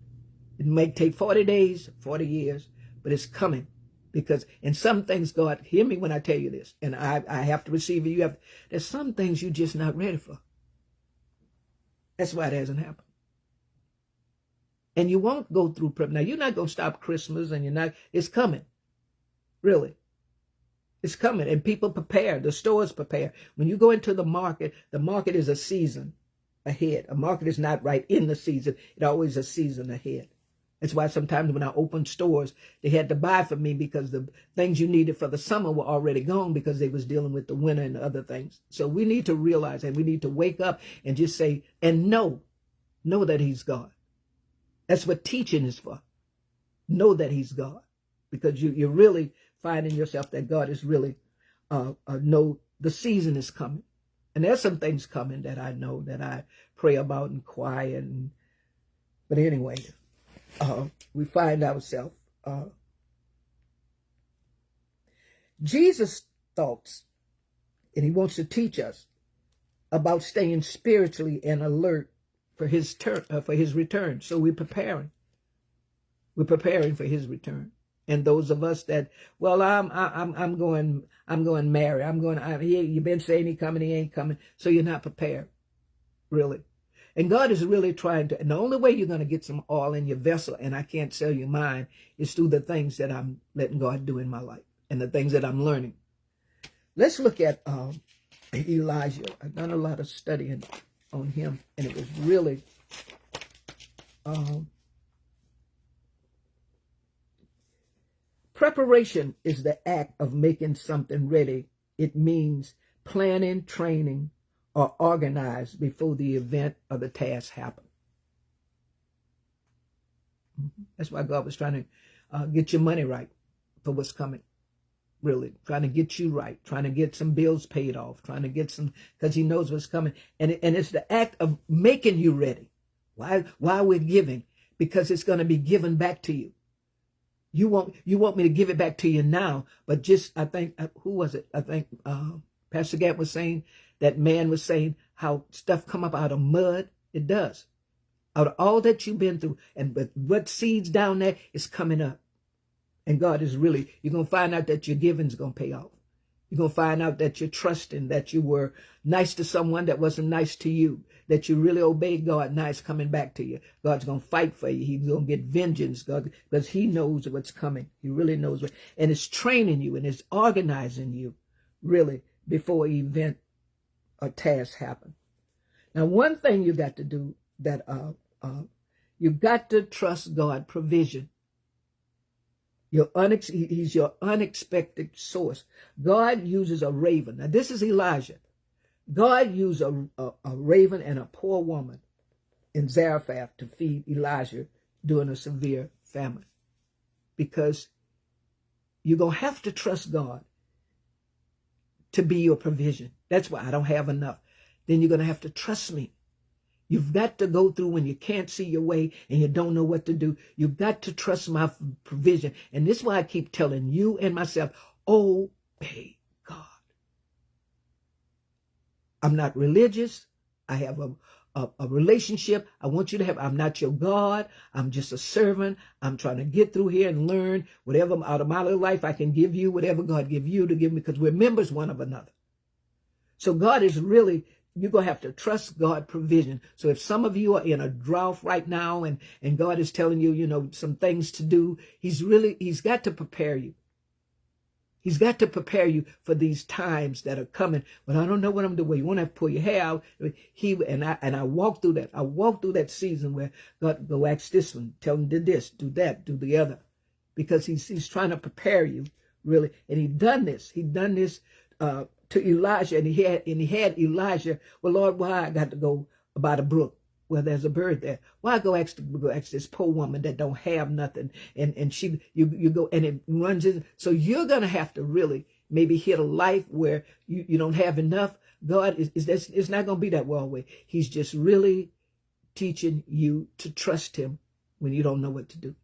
It may take 40 days, 40 years, but it's coming. Because in some things, God, hear me when I tell you this, and I have to receive it. There's some things you're just not ready for. That's why it hasn't happened. And you won't go through prep. Now, you're not going to stop Christmas, and it's coming. Really. It's coming, and people prepare. The stores prepare. When you go into the market is a season ahead. A market is not right in the season. It's always a season ahead. That's why sometimes when I opened stores, they had to buy from me because the things you needed for the summer were already gone because they was dealing with the winter and other things. So we need to realize, and we need to wake up and just say, and know that he's God. That's what teaching is for. Know that he's God, because you're really finding yourself that God is really know the season is coming. And there's some things coming that I know that I pray about and quiet. But anyway, we find ourselves. Jesus thoughts, and he wants to teach us about staying spiritually and alert for his return. So we're preparing. We're preparing for his return. And those of us that, well, I'm going marry. You've been saying he coming, he ain't coming. So you're not prepared, really. And God is really trying to, and the only way you're going to get some oil in your vessel, and I can't sell you mine, is through the things that I'm letting God do in my life and the things that I'm learning. Let's look at Elijah. I've done a lot of studying on him, and it was really preparation is the act of making something ready. It means planning, training, or organized before the event or the task happen. That's why God was trying to get your money right for what's coming. Really, trying to get you right, trying to get some bills paid off, trying to get some, because he knows what's coming. And it's the act of making you ready. Why we're giving? Because it's going to be given back to you. You want me to give it back to you now, but just, I think, who was it? I think Pastor Gatt was saying, that man was saying how stuff come up out of mud. It does. Out of all that you've been through, but what seeds down there is coming up. And God is really, you're going to find out that your giving is going to pay off. You're going to find out that you're trusting, that you were nice to someone that wasn't nice to you, that you really obeyed God. Now it's coming back to you. God's going to fight for you. He's going to get vengeance, God, because he knows what's coming. He really knows what, and it's training you and it's organizing you really before an event or task happen. Now, one thing you got to do that you got to trust God provision. He's your unexpected source. God uses a raven. Now, this is Elijah. God used a raven and a poor woman in Zarephath to feed Elijah during a severe famine. Because you're going to have to trust God to be your provision. That's why I don't have enough. Then you're going to have to trust me. You've got to go through when you can't see your way and you don't know what to do. You've got to trust my provision. And this is why I keep telling you and myself, obey God. I'm not religious. I have a relationship. I want you to have, I'm not your God. I'm just a servant. I'm trying to get through here and learn whatever out of my little life I can give you, whatever God give you to give me, because we're members one of another. So God is really, you're going to have to trust God provision. So if some of you are in a drought right now and God is telling you, some things to do, he's got to prepare you. He's got to prepare you for these times that are coming. But I don't know what I'm doing. You won't have to pull your hair out. I walk through that. I walk through that season where God go ask this one, tell him do this, do that, do the other, because he's trying to prepare you really. And he done this to Elijah, and he had Elijah. Well, Lord, why I got to go by the brook? Well, there's a bird there. Why go ask this poor woman that don't have nothing, and you go and it runs in. So you're gonna have to really maybe hit a life where you don't have enough. God it's not gonna be that well way. He's just really teaching you to trust him when you don't know what to do.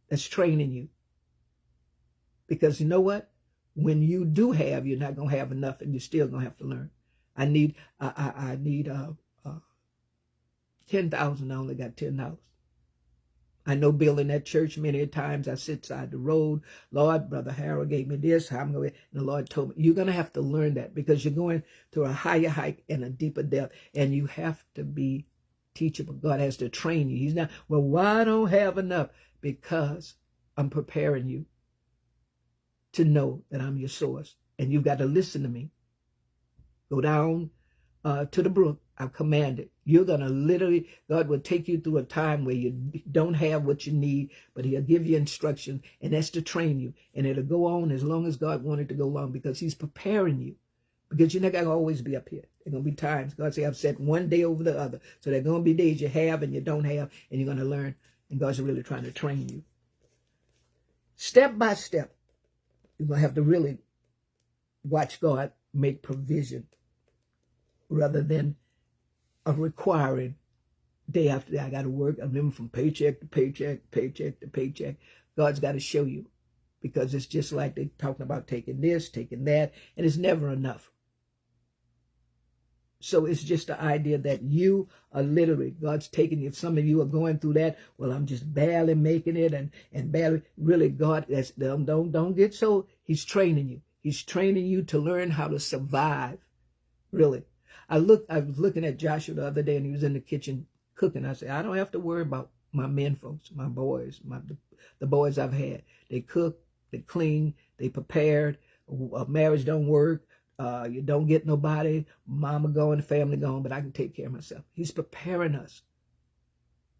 That's training you. Because you know what? When you do have, you're not gonna have enough, and you're still gonna have to learn. I need 10,000. I only got $10. I know building that church many times. I sit side the road. Lord, Brother Harold gave me this. How I'm going to, and the Lord told me, you're going to have to learn that because you're going through a higher height and a deeper depth, and you have to be teachable. God has to train you. He's not, well, why I don't have enough? Because I'm preparing you to know that I'm your source, and you've got to listen to me. Go down to the brook. I've commanded. You're going to literally, God will take you through a time where you don't have what you need, but he'll give you instruction, and that's to train you. And it'll go on as long as God wanted to go on, because he's preparing you. Because you're not going to always be up here. There are going to be times. God said, I've set one day over the other. So there are going to be days you have and you don't have, and you're going to learn. And God's really trying to train you. Step by step, you're going to have to really watch God make provision rather than a requiring day after day. I got to work. I'm living from paycheck to paycheck, paycheck to paycheck. God's got to show you, because it's just like they're talking about taking this, taking that, and it's never enough. So it's just the idea that you are literally, God's taking you. If some of you are going through that, well, I'm just barely making it and barely, really, God, don't get so, he's training you. He's training you to learn how to survive, really. I was looking at Joshua the other day, and he was in the kitchen cooking. I said, I don't have to worry about my men folks, my boys, the boys I've had. They cook, they clean, they prepared. A marriage don't work. You don't get nobody. Mama gone, the family gone, but I can take care of myself. He's preparing us.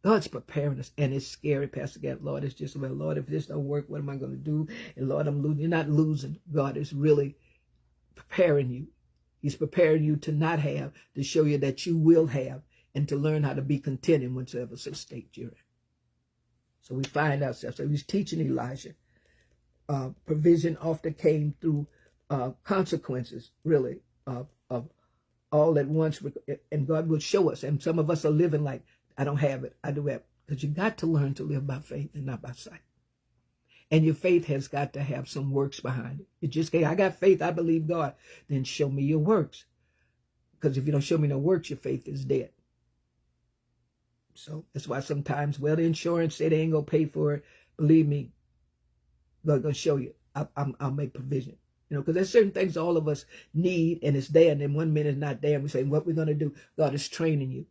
God's preparing us, and it's scary, Pastor Gad. Lord, it's just, well, Lord, if this don't work, what am I going to do? And Lord, I'm losing. You're not losing. God is really preparing you. He's preparing you to not have, to show you that you will have, and to learn how to be content in whatsoever state you're in. So we find ourselves. So he's teaching Elijah. Provision often came through consequences, really, of all at once. And God will show us. And some of us are living like, I don't have it, I do have it. Because you got to learn to live by faith and not by sight. And your faith has got to have some works behind it. You just can't, I got faith, I believe God. Then show me your works. Because if you don't show me no works, your faith is dead. So that's why sometimes, well, the insurance said they ain't going to pay for it. Believe me, God's going to show you. I'll make provision. You know, because there's certain things all of us need, and it's there, and then 1 minute it's not there, and we say, what we're going to do? God is training you.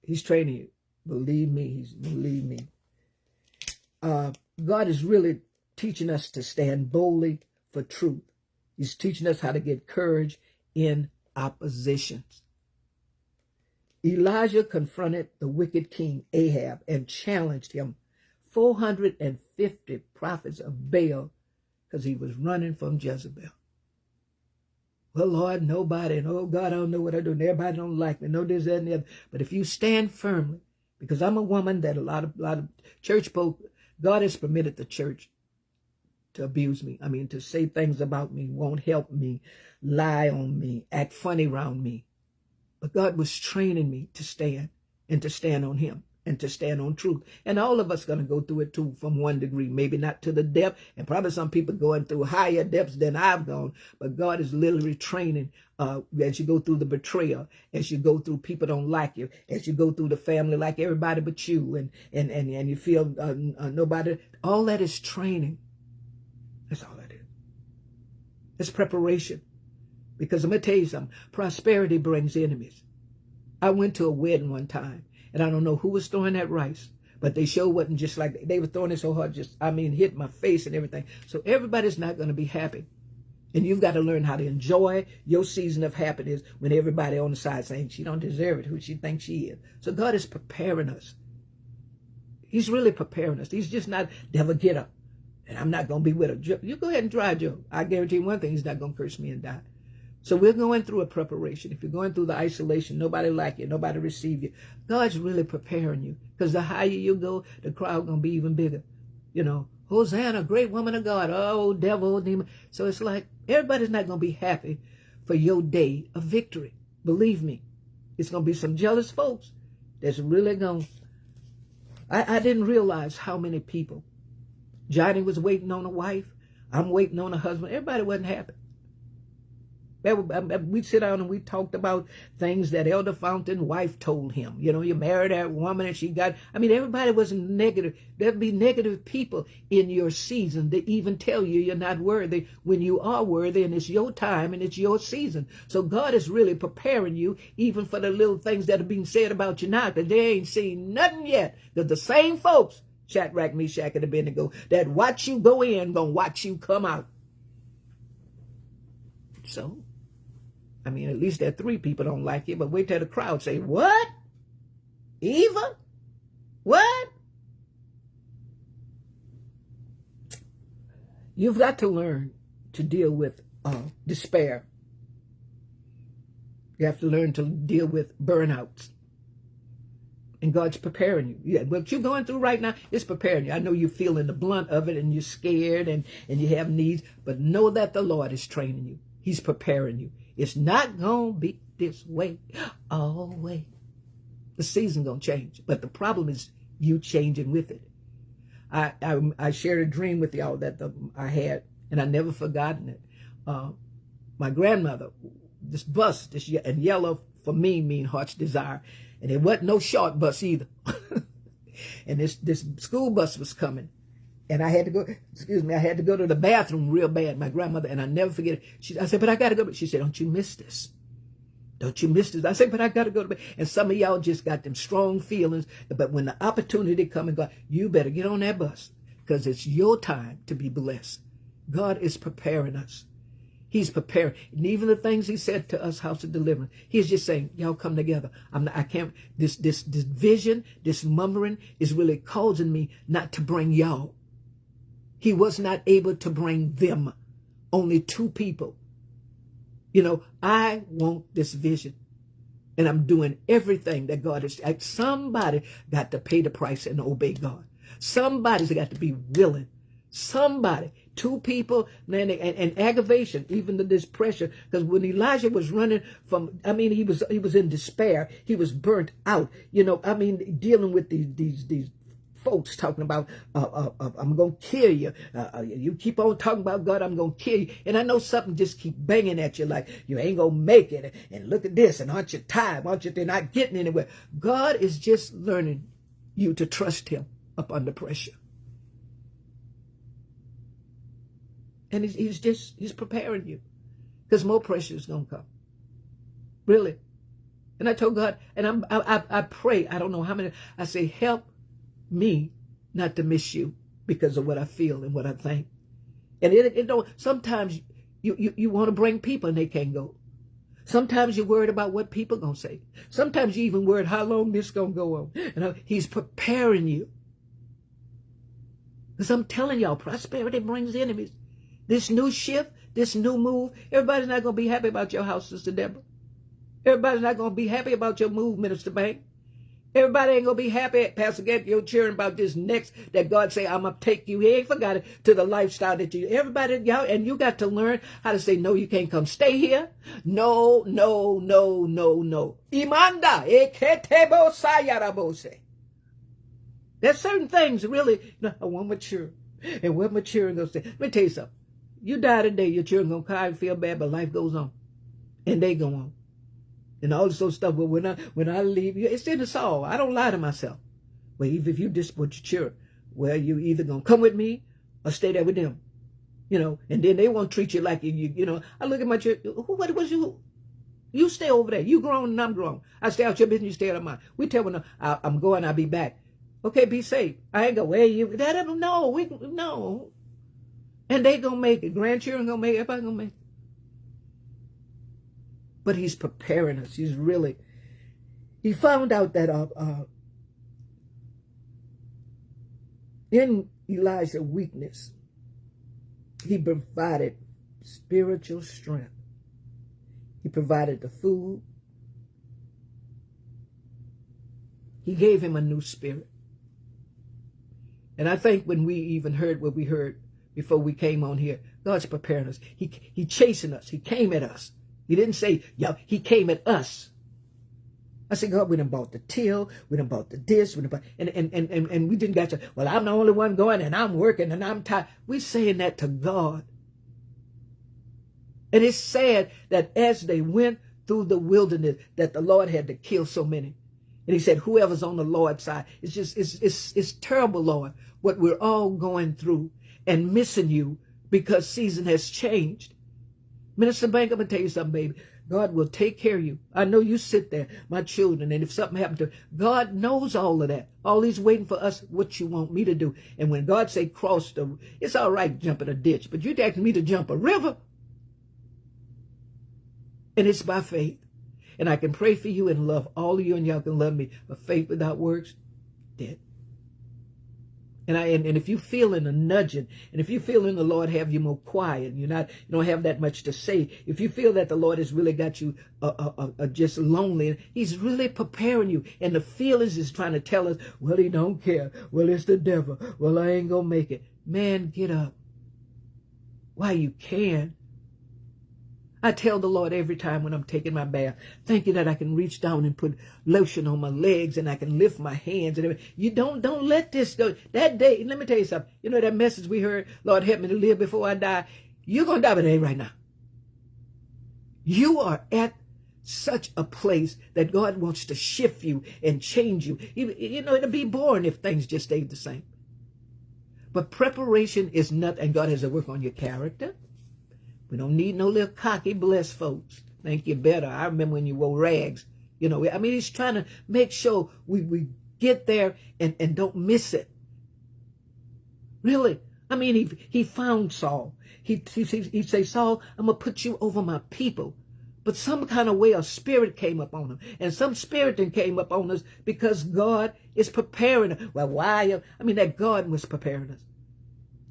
He's training you. Believe me, believe me. God is really teaching us to stand boldly for truth. He's teaching us how to get courage in oppositions. Elijah confronted the wicked king Ahab and challenged him, 450 prophets of Baal, because he was running from Jezebel. Well, Lord, nobody, and oh God, I don't know what I do, and everybody don't like me, no this, that, and the other. But if you stand firmly, because I'm a woman that a lot of church folk, God has permitted the church to abuse me. I mean, to say things about me, won't help me, lie on me, act funny around me. But God was training me to stand, and to stand on him, and to stand on truth. And all of us going to go through it too, from one degree, maybe not to the depth, and probably some people going through higher depths than I've gone. But God is literally training as you go through the betrayal, as you go through people don't like you, as you go through the family like everybody but you, and you feel nobody. All that is training. That's all that is. It's preparation. Because I'm going to tell you something. Prosperity brings enemies. I went to a wedding one time, and I don't know who was throwing that rice, but they sure wasn't just like, they were throwing it so hard, hit my face and everything. So everybody's not going to be happy. And you've got to learn how to enjoy your season of happiness when everybody on the side saying she don't deserve it, who she thinks she is. So God is preparing us. He's really preparing us. He's just not, devil, get up. And I'm not going to be with her. You go ahead and try, Joe. I guarantee you one thing, he's not going to curse me and die. So we're going through a preparation. If you're going through the isolation, nobody like you, nobody receive you. God's really preparing you, because the higher you go, the crowd going to be even bigger. You know, Hosanna, great woman of God. Oh, devil, demon. So it's like everybody's not going to be happy for your day of victory. Believe me, it's going to be some jealous folks that's really going to. I didn't realize how many people. Johnny was waiting on a wife. I'm waiting on a husband. Everybody wasn't happy. We sit down and we talked about things that Elder Fountain wife told him. You know, you married that woman and she got, everybody was negative. There'd be negative people in your season that even tell you you're not worthy when you are worthy, and it's your time and it's your season. So God is really preparing you even for the little things that are being said about you now, because they ain't seen nothing yet. Because the same folks, Shadrach, Meshach, and Abednego, that watch you go in, gonna watch you come out. So, at least there are 3 people don't like you, but wait till the crowd say, what? Eva? What? You've got to learn to deal with despair. You have to learn to deal with burnouts. And God's preparing you. Yeah, what you're going through right now is preparing you. I know you're feeling the blunt of it and you're scared and you have needs, but know that the Lord is training you. He's preparing you. It's not going to be this way always. The season going to change, but the problem is you changing with it. I shared a dream with y'all that I had, and I never forgotten it. My grandmother, this bus, and yellow for me mean heart's desire. And it wasn't no short bus either. And this school bus was coming. And I had to go to the bathroom real bad, my grandmother, and I never forget it. I said, but I got to go. She said, don't you miss this. Don't you miss this. I said, but I got to go to bed. And some of y'all just got them strong feelings. But when the opportunity come and go, you better get on that bus because it's your time to be blessed. God is preparing us. He's preparing. And even the things he said to us, House of Deliverance, he's just saying, y'all come together. This vision, this murmuring is really causing me not to bring y'all. He was not able to bring them, only 2 people. You know, I want this vision. And I'm doing everything that God is. Somebody got to pay the price and obey God. Somebody's got to be willing. Somebody. 2 people, man, and aggravation, even to this pressure. Because when Elijah was running from, he was in despair. He was burnt out. You know, dealing with these folks talking about, I'm going to kill you. You keep on talking about God, I'm going to kill you. And I know something just keep banging at you like, you ain't going to make it. And look at this. And aren't you tired? They're not getting anywhere. God is just learning you to trust him up under pressure. And he's preparing you because more pressure is going to come. Really. And I told God, and I pray, I don't know how many, I say, help me not to miss you because of what I feel and what I think. And it don't, sometimes you want to bring people and they can't go. Sometimes you're worried about what people going to say. Sometimes you even worried how long this going to go on. And he's preparing you. Because I'm telling y'all, prosperity brings enemies. This new shift, this new move, everybody's not going to be happy about your house, Sister Deborah. Everybody's not going to be happy about your move, Minister Bank. Everybody ain't going to be happy, Pastor Get your cheering about this next that God say, I'm going to take you. He ain't forgot it to the lifestyle that everybody, y'all, and you got to learn how to say, no, you can't come stay here. No, no, no, no, no. Imanda, eketebo sayarabose. There's certain things really, I want mature. And what maturing going to say? Let me tell you something. You die today, your children going to cry and feel bad, but life goes on. And they go on. And all this other stuff, but when I leave you, it's in the soul. I don't lie to myself. Well, even if you disappoint your children, well, you either going to come with me or stay there with them. You know, and then they won't treat you like you know. I look at my children, what was you? You stay over there. You grown and I'm grown. I stay out your business, you stay out of mine. We tell them, I'm going, I'll be back. Okay, be safe. I ain't going, no. And they going to make it. Grandchildren going to make it. Everybody going to make it. But he's preparing us. He found out that in Elijah's weakness, he provided spiritual strength. He provided the food. He gave him a new spirit. And I think when we even heard what we heard before we came on here, God's preparing us. He chasing us. He came at us. He didn't say, he came at us. I said, God, we done bought the till, we done bought the this, we done bought, and we didn't got to, well, I'm the only one going and I'm working and I'm tired. We're saying that to God. And it's sad that as they went through the wilderness, that the Lord had to kill so many. And he said, whoever's on the Lord's side, it's terrible, Lord, what we're all going through and missing you because season has changed. Minister Bank, I'm going to tell you something, baby. God will take care of you. I know you sit there, my children, and if something happened to God knows all of that. All he's waiting for us, what you want me to do. And when God say cross it's all right jumping a ditch, but you're asking me to jump a river. And it's by faith. And I can pray for you and love all of you, and y'all can love me. But faith without works, dead. And if you feeling a nudging, and if you feeling the Lord have you more quiet, you don't have that much to say. If you feel that the Lord has really got you just lonely, He's really preparing you. And the feelings is trying to tell us, well, He don't care. Well, it's the devil. Well, I ain't gonna make it. Man, get up while you can. I tell the Lord every time when I'm taking my bath, thank you that I can reach down and put lotion on my legs and I can lift my hands and everything. You don't let this go. That day, let me tell you something. You know that message we heard, Lord, help me to live before I die. You're going to die today right now. You are at such a place that God wants to shift you and change you. You know, it'll be boring if things just stayed the same. But preparation is nothing, and God has to work on your character. We don't need no little cocky, blessed folks. Think you're better. I remember when you wore rags. You know, I mean, He's trying to make sure we get there and don't miss it. Really. I mean, he found Saul. He say, Saul, I'm going to put you over my people. But some kind of way a spirit came up on him. And some spirit then came up on us because God is preparing us. Well, why? I mean, that God was preparing us.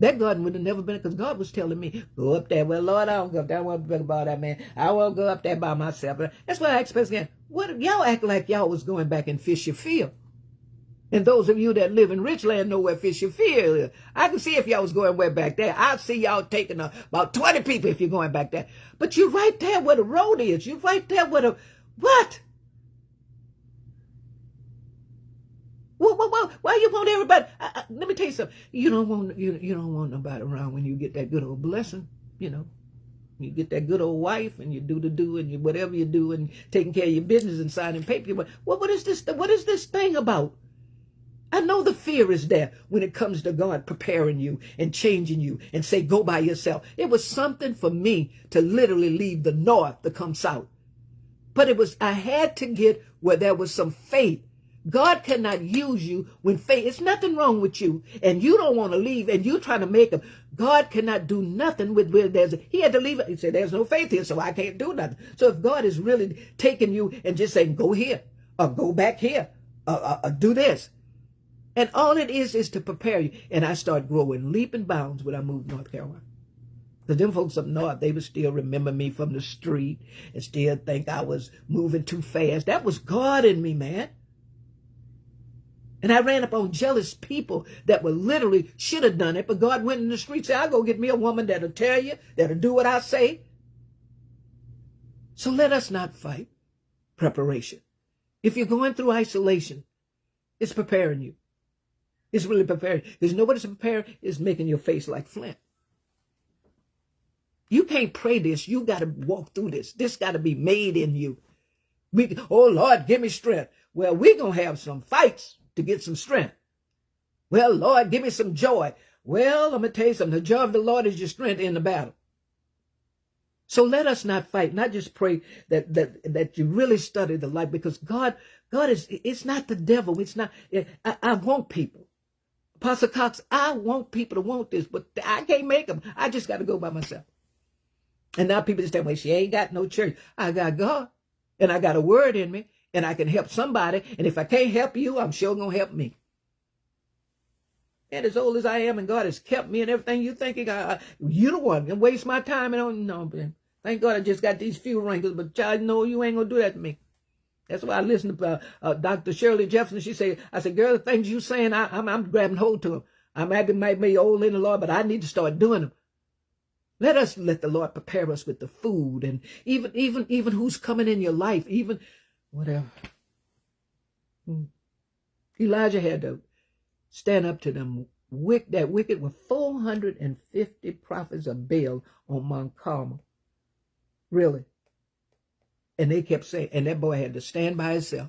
That garden would have never been, because God was telling me, go up there. Well, Lord, I don't go up there. I want to think about that, man. I won't go up there by myself. That's why I expect again. What y'all act like y'all was going back and fish your field. And those of you that live in rich land know where fish your field is. I can see if y'all was going way back there. I'll see y'all taking about 20 people if you're going back there. But you're right there where the road is. You're right there where the, what? Why you want everybody? Let me tell you something. You don't want nobody around when you get that good old blessing. You know, you get that good old wife, and you do and you whatever you do, and taking care of your business and signing paper. But what is this? What is this thing about? I know the fear is there when it comes to God preparing you and changing you and say go by yourself. It was something for me to literally leave the north to come south, but I had to get where there was some faith. God cannot use you when faith, it's nothing wrong with you, and you don't want to leave, and you're trying to make him. God cannot do nothing with where he had to leave it. He said, there's no faith here, so I can't do nothing. So if God is really taking you and just saying, go here, or go back here, or do this, and all it is to prepare you. And I start growing leap and bounds when I moved to North Carolina. Because them folks up north, they would still remember me from the street and still think I was moving too fast. That was God in me, man. And I ran up on jealous people that were literally should have done it, but God went in the street and said, I'll go get me a woman that'll tell you, that'll do what I say. So let us not fight preparation. If you're going through isolation, it's preparing you. It's really preparing. Because nobody's prepared is making your face like flint. You can't pray this. You got to walk through this. This got to be made in you. Oh, Lord, give me strength. Well, we're going to have some fights to get some strength. Well, Lord, give me some joy. Well, I'm going to tell you something. The joy of the Lord is your strength in the battle. So let us not fight, not just pray that you really study the life, because God is, it's not the devil. It's not, I want people. Apostle Cox, I want people to want this, but I can't make them. I just got to go by myself. And now people just tell me, she ain't got no church. I got God, and I got a word in me, and I can help somebody. And if I can't help you, I'm sure going to help me. And as old as I am, and God has kept me and everything, you thinking you the one can waste my time. And no, man. Thank God I just got these few wrinkles, but child, no, you ain't going to do that to me. That's why I listened to Dr. Shirley Jefferson. She said, I said, girl, the things you saying, I'm grabbing hold to them. I might be old in the Lord, but I need to start doing them. Let the Lord prepare us with the food, and even who's coming in your life, even whatever. Elijah had to stand up to them. That wicked with 450 prophets of Baal on Mount Carmel. Really. And they kept saying, and that boy had to stand by himself.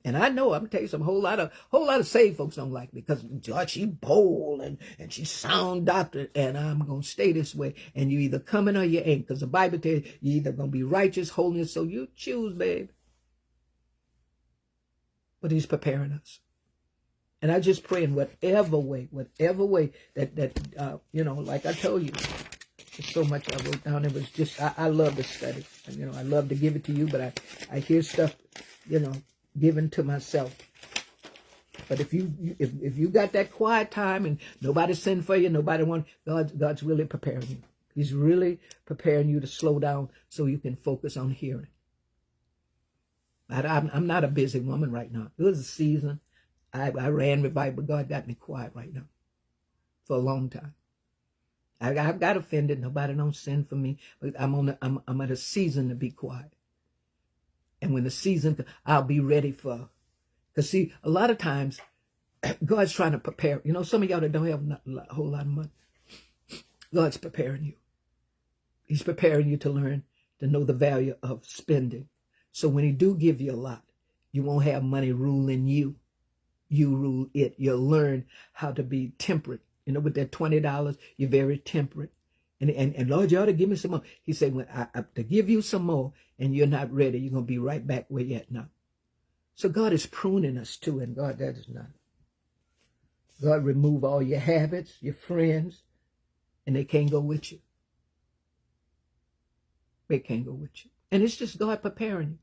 And I know, I'm going to tell you some whole lot of saved folks don't like me, because George, she bold and she sound doctrine, and I'm going to stay this way. And you either coming or you ain't, because the Bible tells you either going to be righteous, holiness, so you choose, babe. But he's preparing us. And I just pray in whatever way that like I told you, there's so much I wrote down. It was just, I love to study. And, I love to give it to you, but I hear stuff, given to myself. But if you got that quiet time and nobody send for you, nobody want, God's really preparing you. He's really preparing you to slow down so you can focus on hearing. I'm not a busy woman right now. It was a season. I ran revival, but God got me quiet right now for a long time. I've got offended. Nobody don't send for me, but I'm at a season to be quiet. And when the season, I'll be ready for. Because see, a lot of times, God's trying to prepare. You know, some of y'all that don't have a whole lot of money, God's preparing you. He's preparing you to learn to know the value of spending. So when he do give you a lot, you won't have money ruling you. You rule it. You'll learn how to be temperate. You know, with that $20, you're very temperate. And Lord, you ought to give me some more. He said, when to give you some more and you're not ready, you're going to be right back where you're at now. So God is pruning us too, and God, that is not. God remove all your habits, your friends, and they can't go with you. They can't go with you. And it's just God preparing you.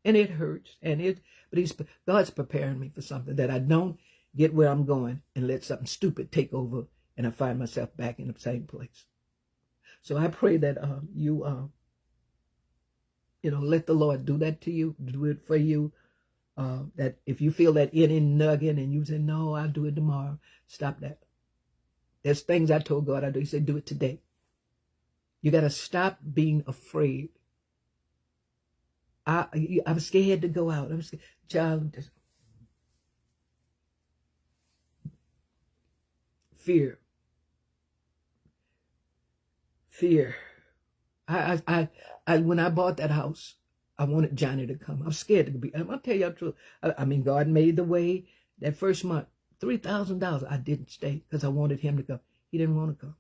And it hurts. But God's preparing me for something that I don't get where I'm going and let something stupid take over and I find myself back in the same place. So I pray that you let the Lord do that to you, do it for you. That if you feel that any nugging and you say, no, I'll do it tomorrow, stop that. There's things I told God I do. He said, do it today. You got to stop being afraid. I'm scared to go out. I'm scared. Child, fear. When I bought that house, I wanted Johnny to come. I'm scared to be. I'm gonna tell you the truth. I mean, God made the way. That first month, $3,000. I didn't stay because I wanted him to come. He didn't want to come.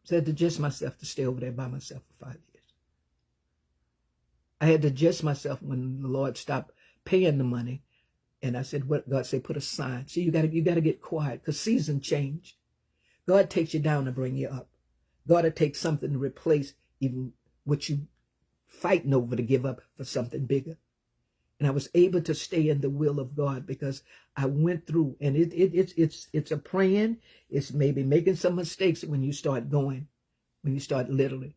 So I had to adjust myself to stay over there by myself for 5 years. I had to adjust myself when the Lord stopped paying the money, and I said, "What?" God said, "Put a sign." See, you got to get quiet because season change. God takes you down to bring you up. God will take something to replace even what you fighting over to give up for something bigger. And I was able to stay in the will of God because I went through, and it's a praying. It's maybe making some mistakes when you start going, when you start literally.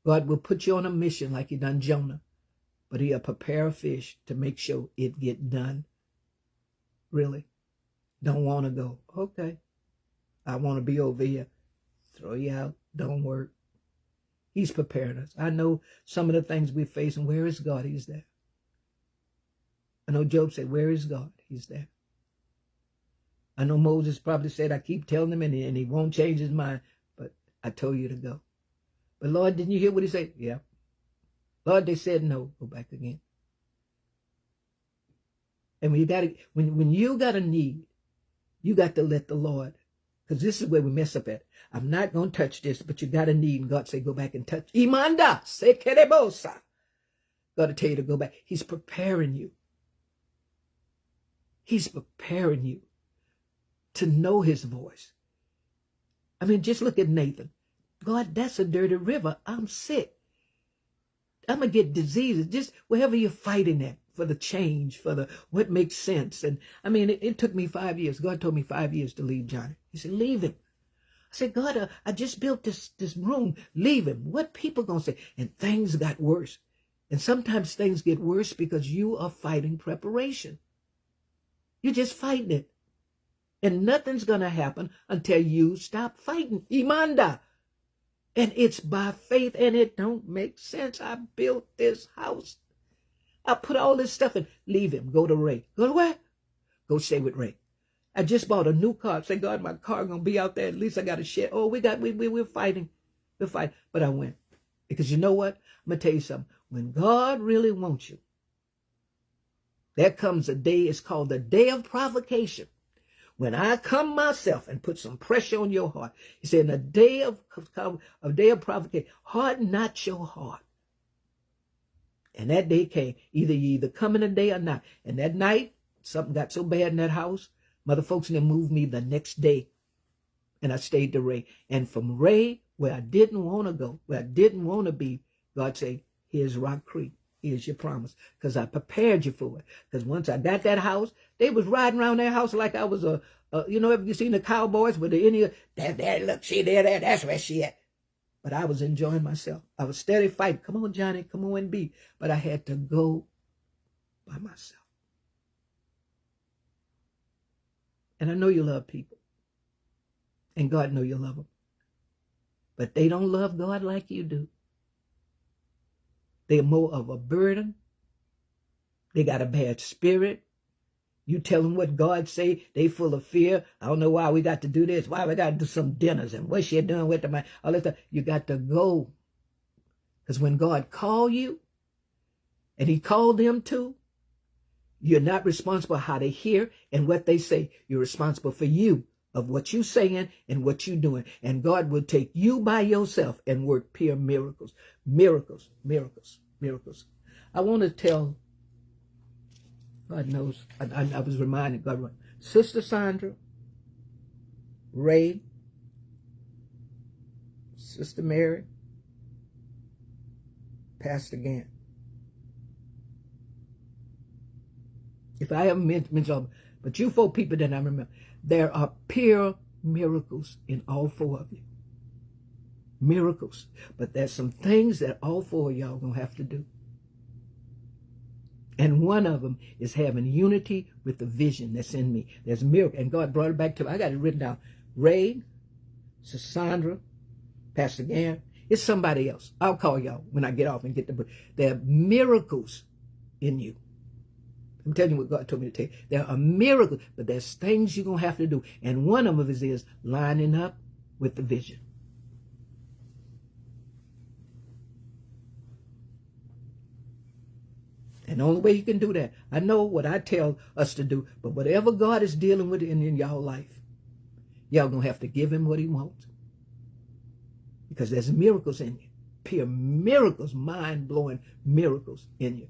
God will put you on a mission like he done Jonah, but he'll prepare a fish to make sure it get done. Really? Don't want to go. Okay. I want to be over here. Throw you out. Don't work. He's prepared us. I know some of the things we're facing. Where is God? He's there. I know Job said, where is God? He's there. I know Moses probably said, I keep telling him and he won't change his mind, but I told you to go. But Lord, didn't you hear what he said? Yeah. Lord, they said no. Go back again. And when you got a need, you got to let the Lord, because this is where we mess up at. I'm not going to touch this, but you got a need, and God say, go back and touch. Imanda, sekerebosa. God to tell you to go back. He's preparing you. He's preparing you to know his voice. I mean, just look at Nathan. God, that's a dirty river. I'm sick. I'm going to get diseases. Just wherever you're fighting at for the change, for the what makes sense. And I mean, it took me 5 years. God told me 5 years to leave Johnny. He said, leave him. I said, God, I just built this room. Leave him. What people going to say? And things got worse. And sometimes things get worse because you are fighting preparation. You're just fighting it. And nothing's going to happen until you stop fighting. Imanda. And it's by faith, and it don't make sense. I built this house. I put all this stuff in. Leave him. Go to Ray. Go to where? Go stay with Ray. I just bought a new car. Say, God, my car gonna be out there. At least I got a shed. Oh, we're fighting. We're fighting. But I went. Because you know what? I'm gonna tell you something. When God really wants you, there comes a day, it's called the day of provocation. When I come myself and put some pressure on your heart, he said, in a day of provocation, harden not your heart. And that day came. You either come in a day or not. And that night, something got so bad in that house, mother folks then moved me the next day. And I stayed to Ray. And from Ray, where I didn't want to go, where I didn't want to be, God said, here's Rock Creek. Here's your promise, because I prepared you for it. Because once I got that house, they was riding around that house like I was you know, have you seen the cowboys with the Indian? There, look, she there, that's where she at. But I was enjoying myself. I was steady fighting. Come on, Johnny, come on, B. But I had to go by myself. And I know you love people. And God know you love them. But they don't love God like you do. They're more of a burden. They got a bad spirit. You tell them what God say, they full of fear. I don't know why we got to do this, why we got to do some dinners, and what she doing with them, all that stuff. You got to go. Because when God called you, and he called them too, you're not responsible how they hear and what they say. You're responsible for you, of what you saying and what you doing. And God will take you by yourself and work pure miracles. Miracles, miracles, miracles. I want to tell, God knows, I was reminded, God, Sister Sandra, Ray, Sister Mary, Pastor Gant. If I haven't mentioned all, but you 4 people that I remember, there are pure miracles in all 4 of you. Miracles. But there's some things that all 4 of y'all going to have to do. And one of them is having unity with the vision that's in me. There's a miracle. And God brought it back to me. I got it written down. Ray, Sandra, Pastor Gant. It's somebody else. I'll call y'all when I get off and get the book. There are miracles in you. I'm telling you what God told me to tell you. There are miracles, but there's things you're going to have to do. And one of them is lining up with the vision. And the only way you can do that, I know what I tell us to do, but whatever God is dealing with in y'all life, y'all going to have to give him what he wants. Because there's miracles in you. Pure miracles, mind-blowing miracles in you.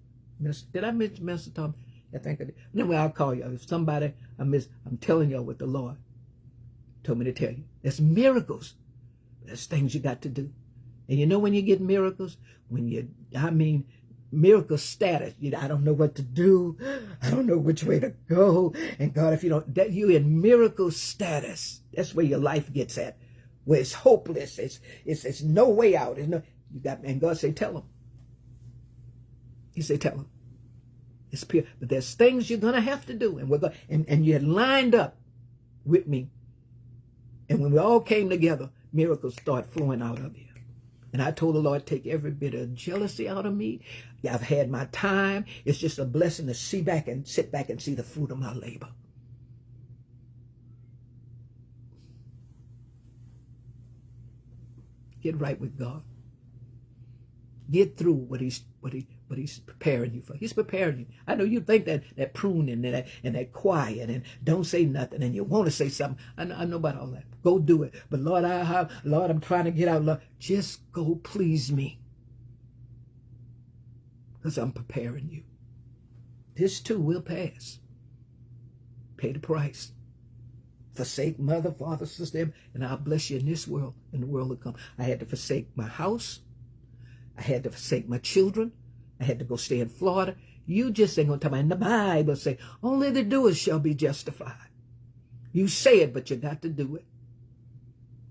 Did I mention Mr. Thompson? I think I did. Anyway, I'll call you. If somebody I'm telling y'all what the Lord told me to tell you. There's miracles. There's things you got to do. And you know when you get miracles? Miracle status. I don't know what to do. I don't know which way to go. And God, if you don't, that you in miracle status. That's where your life gets at. Where it's hopeless. It's no way out. And God say, tell him. He say, tell him. It's pure. But there's things you're going to have to do. And you had lined up with me. And when we all came together, miracles start flowing out of you. And I told the Lord, take every bit of jealousy out of me. Yeah, I've had my time. It's just a blessing to sit back and see the fruit of my labor. Get right with God. Get through what he's preparing you for. He's preparing you. I know you think that pruning and that quiet and don't say nothing and you want to say something. I know about all that. Go do it. But Lord, I'm trying to get out. Lord, just go please me. Because I'm preparing you. This too will pass. Pay the price. Forsake mother, father, sister, and I'll bless you in this world, in the world to come. I had to forsake my house. I had to forsake my children. I had to go stay in Florida. You just ain't going to tell me. In the Bible say, only the doers shall be justified. You say it, but you got to do it.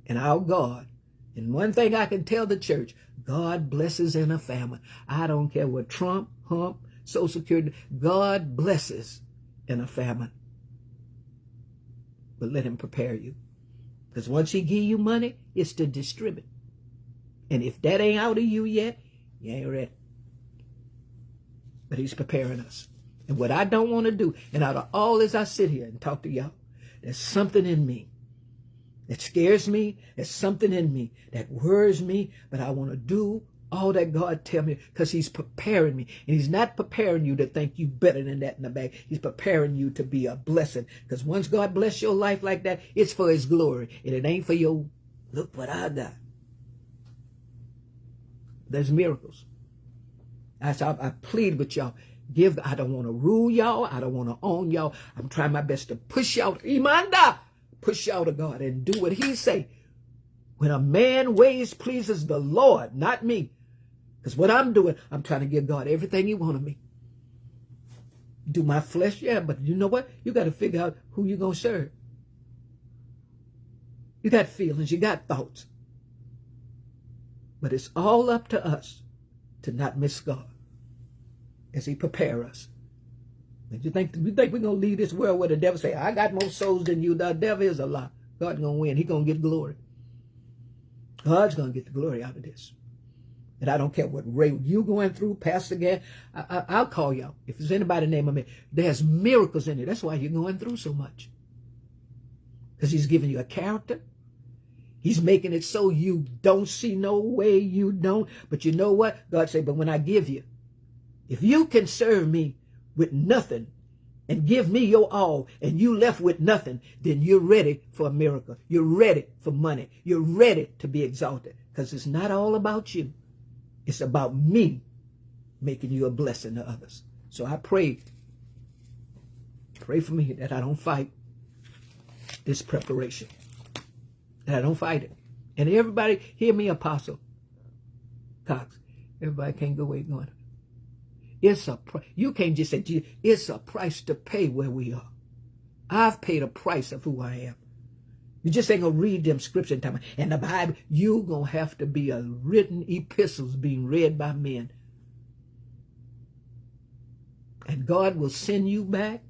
And our God, and one thing I can tell the church, God blesses in a family. I don't care what Trump, Hump, Social Security, God blesses in a family. But let him prepare you. Because once he give you money, it's to distribute. And if that ain't out of you yet, you ain't ready. But he's preparing us. And what I don't want to do, and out of all as I sit here and talk to y'all, there's something in me that scares me. There's something in me that worries me. But I want to do all that God tell me because he's preparing me. And he's not preparing you to think you better than that in the back. He's preparing you to be a blessing. Because once God bless your life like that, it's for his glory. And it ain't for your, look what I got. There's miracles. I plead with y'all. I don't want to rule y'all. I don't want to own y'all. I'm trying my best to push y'all. Imanda. Push y'all to God and do what he say. When a man ways pleases the Lord, not me. Because what I'm doing, I'm trying to give God everything he wants of me. Do my flesh, yeah, but you know what? You got to figure out who you're going to serve. You got feelings, you got thoughts. But it's all up to us to not miss God as he prepare us. And you think we're going to leave this world where the devil say, I got more souls than you. The devil is a lie. God's going to win. He's going to get glory. God's going to get the glory out of this. And I don't care what Ray you going through, Pastor Gad. I'll call y'all. If there's anybody name of me, there's miracles in it. That's why you're going through so much. Because he's giving you a character. He's making it so you don't see no way you don't. But you know what? God said, but when I give you, if you can serve me with nothing and give me your all and you left with nothing, then you're ready for a miracle. You're ready for money. You're ready to be exalted. Because it's not all about you. It's about me making you a blessing to others. So I pray for me that I don't fight this preparation. That I don't fight it. And everybody, hear me, Apostle Cox. Everybody can't go away going, it's a price. You can't just say, it's a price to pay where we are. I've paid a price of who I am. You just ain't going to read them scripture and time. And the Bible, you're going to have to be a written epistles being read by men. And God will send you back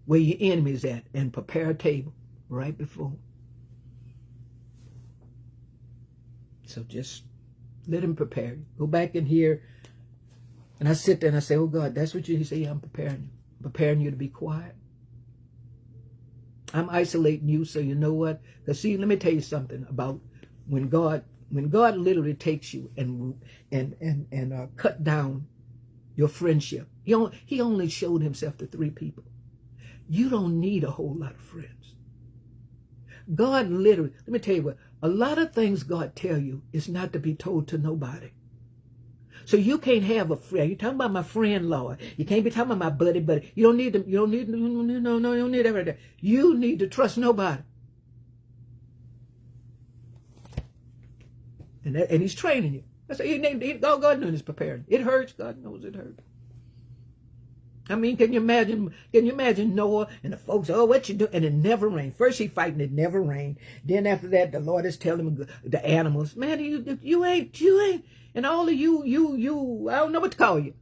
where your enemy's at and prepare a table right before him. So just let him prepare you. Go back in here. And I sit there and I say, oh God, that's what you, he said, yeah, I'm preparing you. I'm preparing you to be quiet. I'm isolating you so you know what? Because see, let me tell you something about when God literally takes you and cut down your friendship. He only showed himself to 3 people. You don't need a whole lot of friends. God literally, let me tell you what, a lot of things God tell you is not to be told to nobody. So you can't have a friend. You're talking about my friend, Lord. You can't be talking about my buddy. You don't need them. You don't need everything. You need to trust nobody. And he's training you. I say, God knows he's preparing. It hurts. God knows it hurts. I mean, can you imagine Noah and the folks, oh, what you do? And it never rained. First he fighting, it never rained. Then after that, the Lord is telling him, the animals, man, you ain't. And all of you, I don't know what to call you.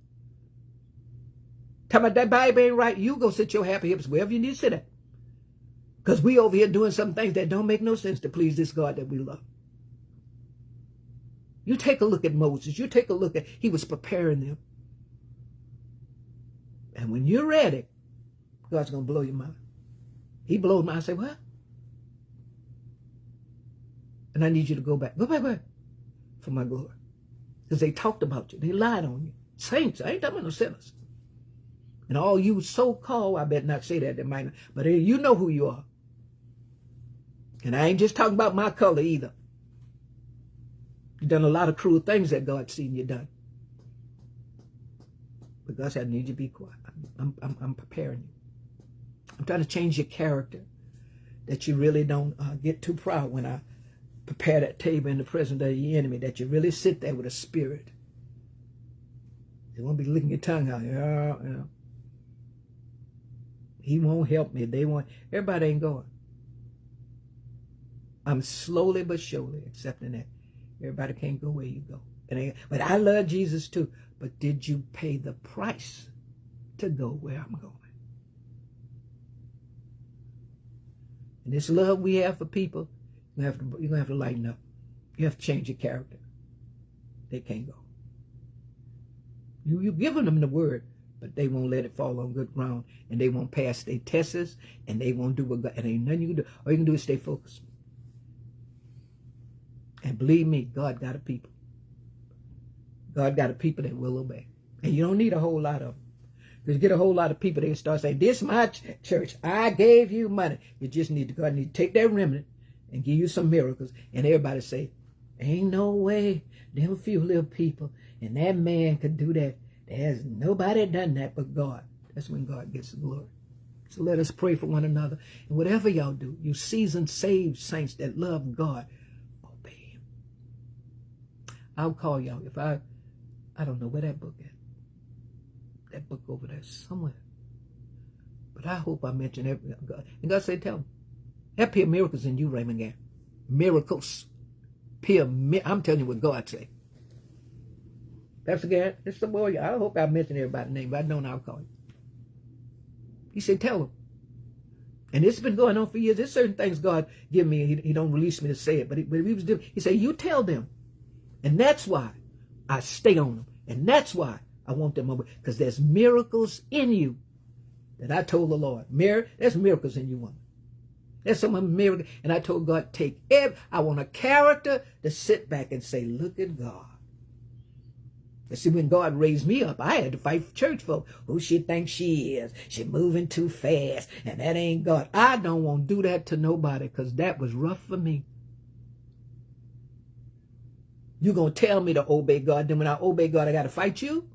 Tell me that Bible ain't right. You go sit your happy hips wherever you need to sit at. Because we over here doing some things that don't make no sense to please this God that we love. You take a look at Moses. You take a look at, he was preparing them. And when you're ready, God's going to blow your mind. He blows my mind. I say, what? And I need you to go back. Go back where? For my glory. Because they talked about you. They lied on you. Saints. I ain't talking about no sinners. And all you so-called, I better not say that. They might not, but you know who you are. And I ain't just talking about my color either. You've done a lot of cruel things that God's seen you done. But God said, I need you to be quiet. I'm preparing you. I'm trying to change your character, that you really don't get too proud when I prepare that table in the presence of your enemy, that you really sit there with a spirit. You won't be licking your tongue out. Yeah. He won't help me. They won't. Everybody ain't going. I'm slowly but surely accepting that. Everybody can't go where you go. But I love Jesus too. But did you pay the price to go where I'm going? And this love we have for people, you're going to have to lighten up. You have to change your character. They can't go. You've given them the word, but they won't let it fall on good ground, and they won't pass their tests, and they won't do what God, and ain't nothing you can do. All you can do is stay focused. And believe me, God got a people. God got a people that will obey. And you don't need a whole lot of them. Because you get a whole lot of people, they start saying, this is my church. I gave you money. You just need to, God need to take that remnant and give you some miracles. And everybody say, ain't no way them few little people and that man could do that. There's nobody done that but God. That's when God gets the glory. So let us pray for one another. And whatever y'all do, you seasoned, saved saints that love God, obey him. I'll call y'all. If I don't know where that book is. That book over there somewhere. But I hope I mention every God. And God said, tell them, there appear miracles in you, Raymond Gann. Miracles. I'm telling you what God said. Pastor Gann, it's the boy. I hope I mentioned everybody's name, but I don't know I'll call you. He said, tell them. And it's been going on for years. There's certain things God give me, he don't release me to say it. But he said, you tell them. And that's why I stay on them. And that's why I want them over. Because there's miracles in you that I told the Lord. There's miracles in you, woman. There's some miracle. And I told God, I want a character to sit back and say, look at God. You see, when God raised me up, I had to fight for church folk. Who she thinks she is? She moving too fast. And that ain't God. I don't want to do that to nobody because that was rough for me. You going to tell me to obey God. Then when I obey God, I got to fight you?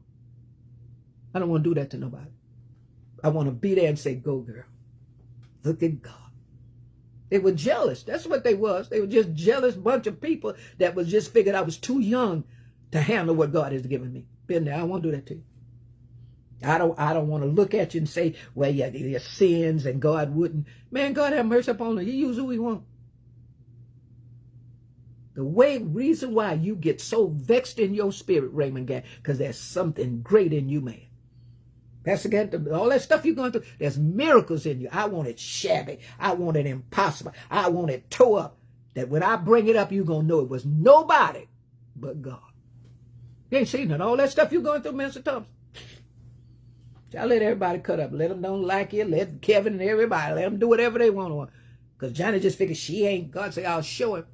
I don't want to do that to nobody. I want to be there and say, go, girl. Look at God. They were jealous. That's what they was. They were just jealous bunch of people that was just figured I was too young to handle what God has given me. Been there. I won't do that to you. I don't want to look at you and say, well, yeah, your sins and God wouldn't. Man, God have mercy upon you. He use who he want. The reason why you get so vexed in your spirit, Raymond Gann, because there's something great in you, man. Pastor Gann, all that stuff you're going through, there's miracles in you. I want it shabby. I want it impossible. I want it tore up. That when I bring it up, you're going to know it was nobody but God. You ain't seen that. All that stuff you're going through, Mr. Thompson. I let everybody cut up. Let them don't like you. Let Kevin and everybody, let them do whatever they want. Because Johnny just figured she ain't. God say, I'll show him.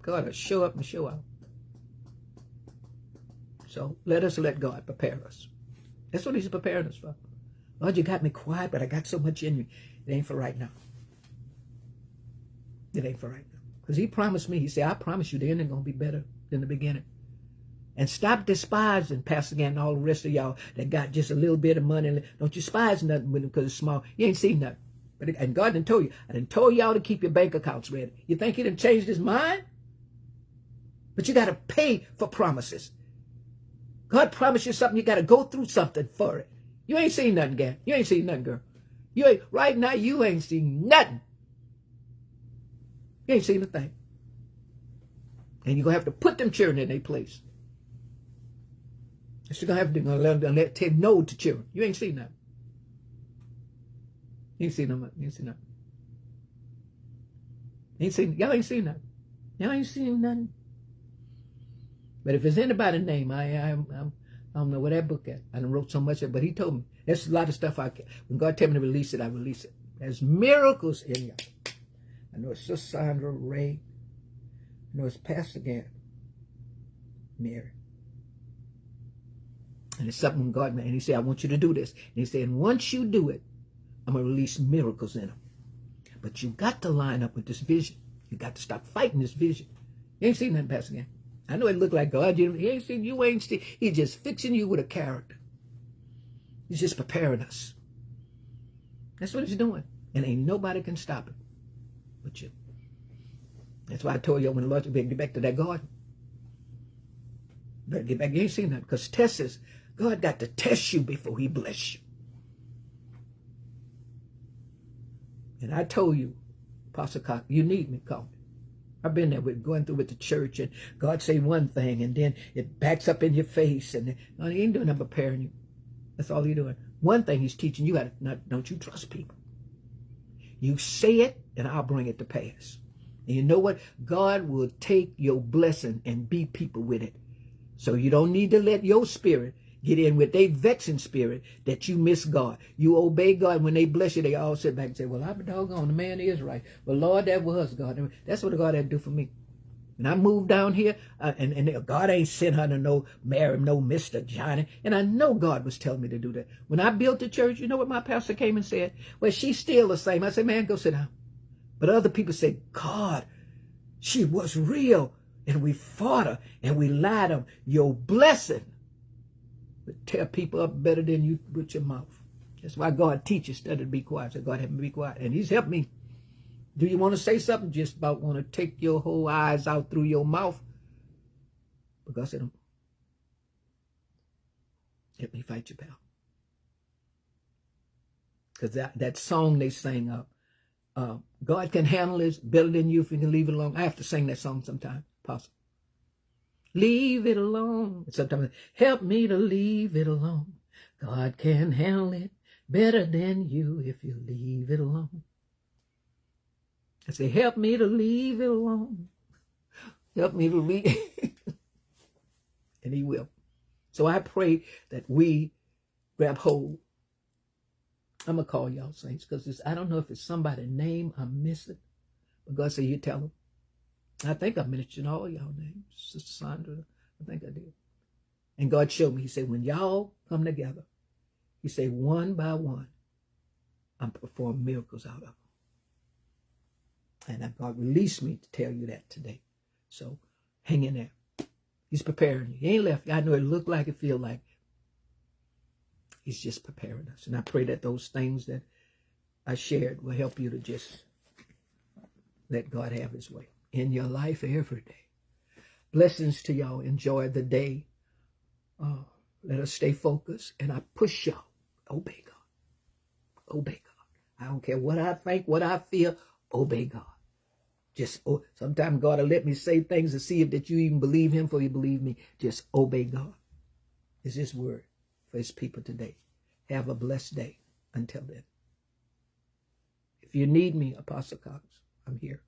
God will show up and show out. So let us let God prepare us. That's what he's preparing us for. Lord, you got me quiet, but I got so much in me. It ain't for right now. It ain't for right now. Because he promised me, he said, I promise you the ending going to be better than the beginning. And stop despising Pastor Gann and all the rest of y'all that got just a little bit of money. Don't you despise nothing with them because it's small. You ain't seen nothing. And God done told you. I done told y'all to keep your bank accounts ready. You think he done changed his mind? But you got to pay for promises. God promised you something. You got to go through something for it. You ain't seen nothing, Gann. You ain't seen nothing, girl. Right now, you ain't seen nothing. You ain't seen a thing. And you're going to have to put them children in their place. You're going to have to let them no to children. You ain't seen nothing. You ain't seen nothing. You ain't seen nothing. Y'all ain't seen nothing. Y'all ain't seen nothing. But if it's anybody's name, I don't know where that book at. I done wrote so much of it, but he told me. There's a lot of stuff when God tell me to release it, I release it. There's miracles in y'all. I know it's Sister Sandra, Ray. I know it's Pastor Gann, Mary. And it's something God made. And he said, I want you to do this. And he said, and once you do it, I'm going to release miracles in them. But you got to line up with this vision. You got to stop fighting this vision. You ain't seen nothing, Pastor Gann. I know it looked like God. He ain't seen you. Ain't seen. He's just fixing you with a character. He's just preparing us. That's what he's doing. And ain't nobody can stop it but you. That's why I told you when the Lord said, get back to that garden. Better get back. You ain't seen that. Because tests is, God got to test you before he bless you. And I told you, Apostle Cox, you need me, call me. I've been there with going through with the church, and God say one thing, and then it backs up in your face, and no, he ain't doing nothing but preparing you. That's all he's doing. One thing he's teaching you, don't you trust people. You say it, and I'll bring it to pass. And you know what? God will take your blessing and beat people with it. So you don't need to let your spirit get in with their vexing spirit that you miss God. You obey God. When they bless you, they all sit back and say, well, I'm doggone, the man is right. Well, Lord, that was God. That's what God had to do for me. And I moved down here, and God ain't sent her to marry no Mr. Johnny. And I know God was telling me to do that. When I built the church, you know what my pastor came and said? Well, she's still the same. I said, man, go sit down. But other people say, God, she was real. And we fought her, and we lied them. Your blessing would tear people up better than you with your mouth. That's why God teaches instead of be quiet. So God help me be quiet. And he's helped me. Do you want to say something? Just about want to take your whole eyes out through your mouth? Because it'll help me fight you, pal. Because that song they sang, God can handle this better than you if you can leave it alone. I have to sing that song sometime, Apostle. Leave it alone. Sometimes, help me to leave it alone. God can handle it better than you if you leave it alone. I say, help me to leave it alone. Help me to leave it. And he will. So I pray that we grab hold. I'm going to call y'all saints because I don't know if it's somebody's name I'm missing. But God said, you tell them. I think I mentioned all y'all names. Sister Sandra, I think I did. And God showed me, he said, when y'all come together, he said, one by one, I'm performing miracles out of them. And God released me to tell you that today. So hang in there. He's preparing you. He ain't left you. I know it look like it, feel like. He's just preparing us. And I pray that those things that I shared will help you to just let God have his way in your life every day. Blessings to y'all. Enjoy the day. Let us stay focused. And I push y'all. Obey God. Obey God. I don't care what I think, what I feel. Obey God. Just sometimes God will let me say things to see if that you even believe him before you believe me. Just obey God. It's his word for his people today. Have a blessed day. Until then. If you need me, Apostle Cox, I'm here.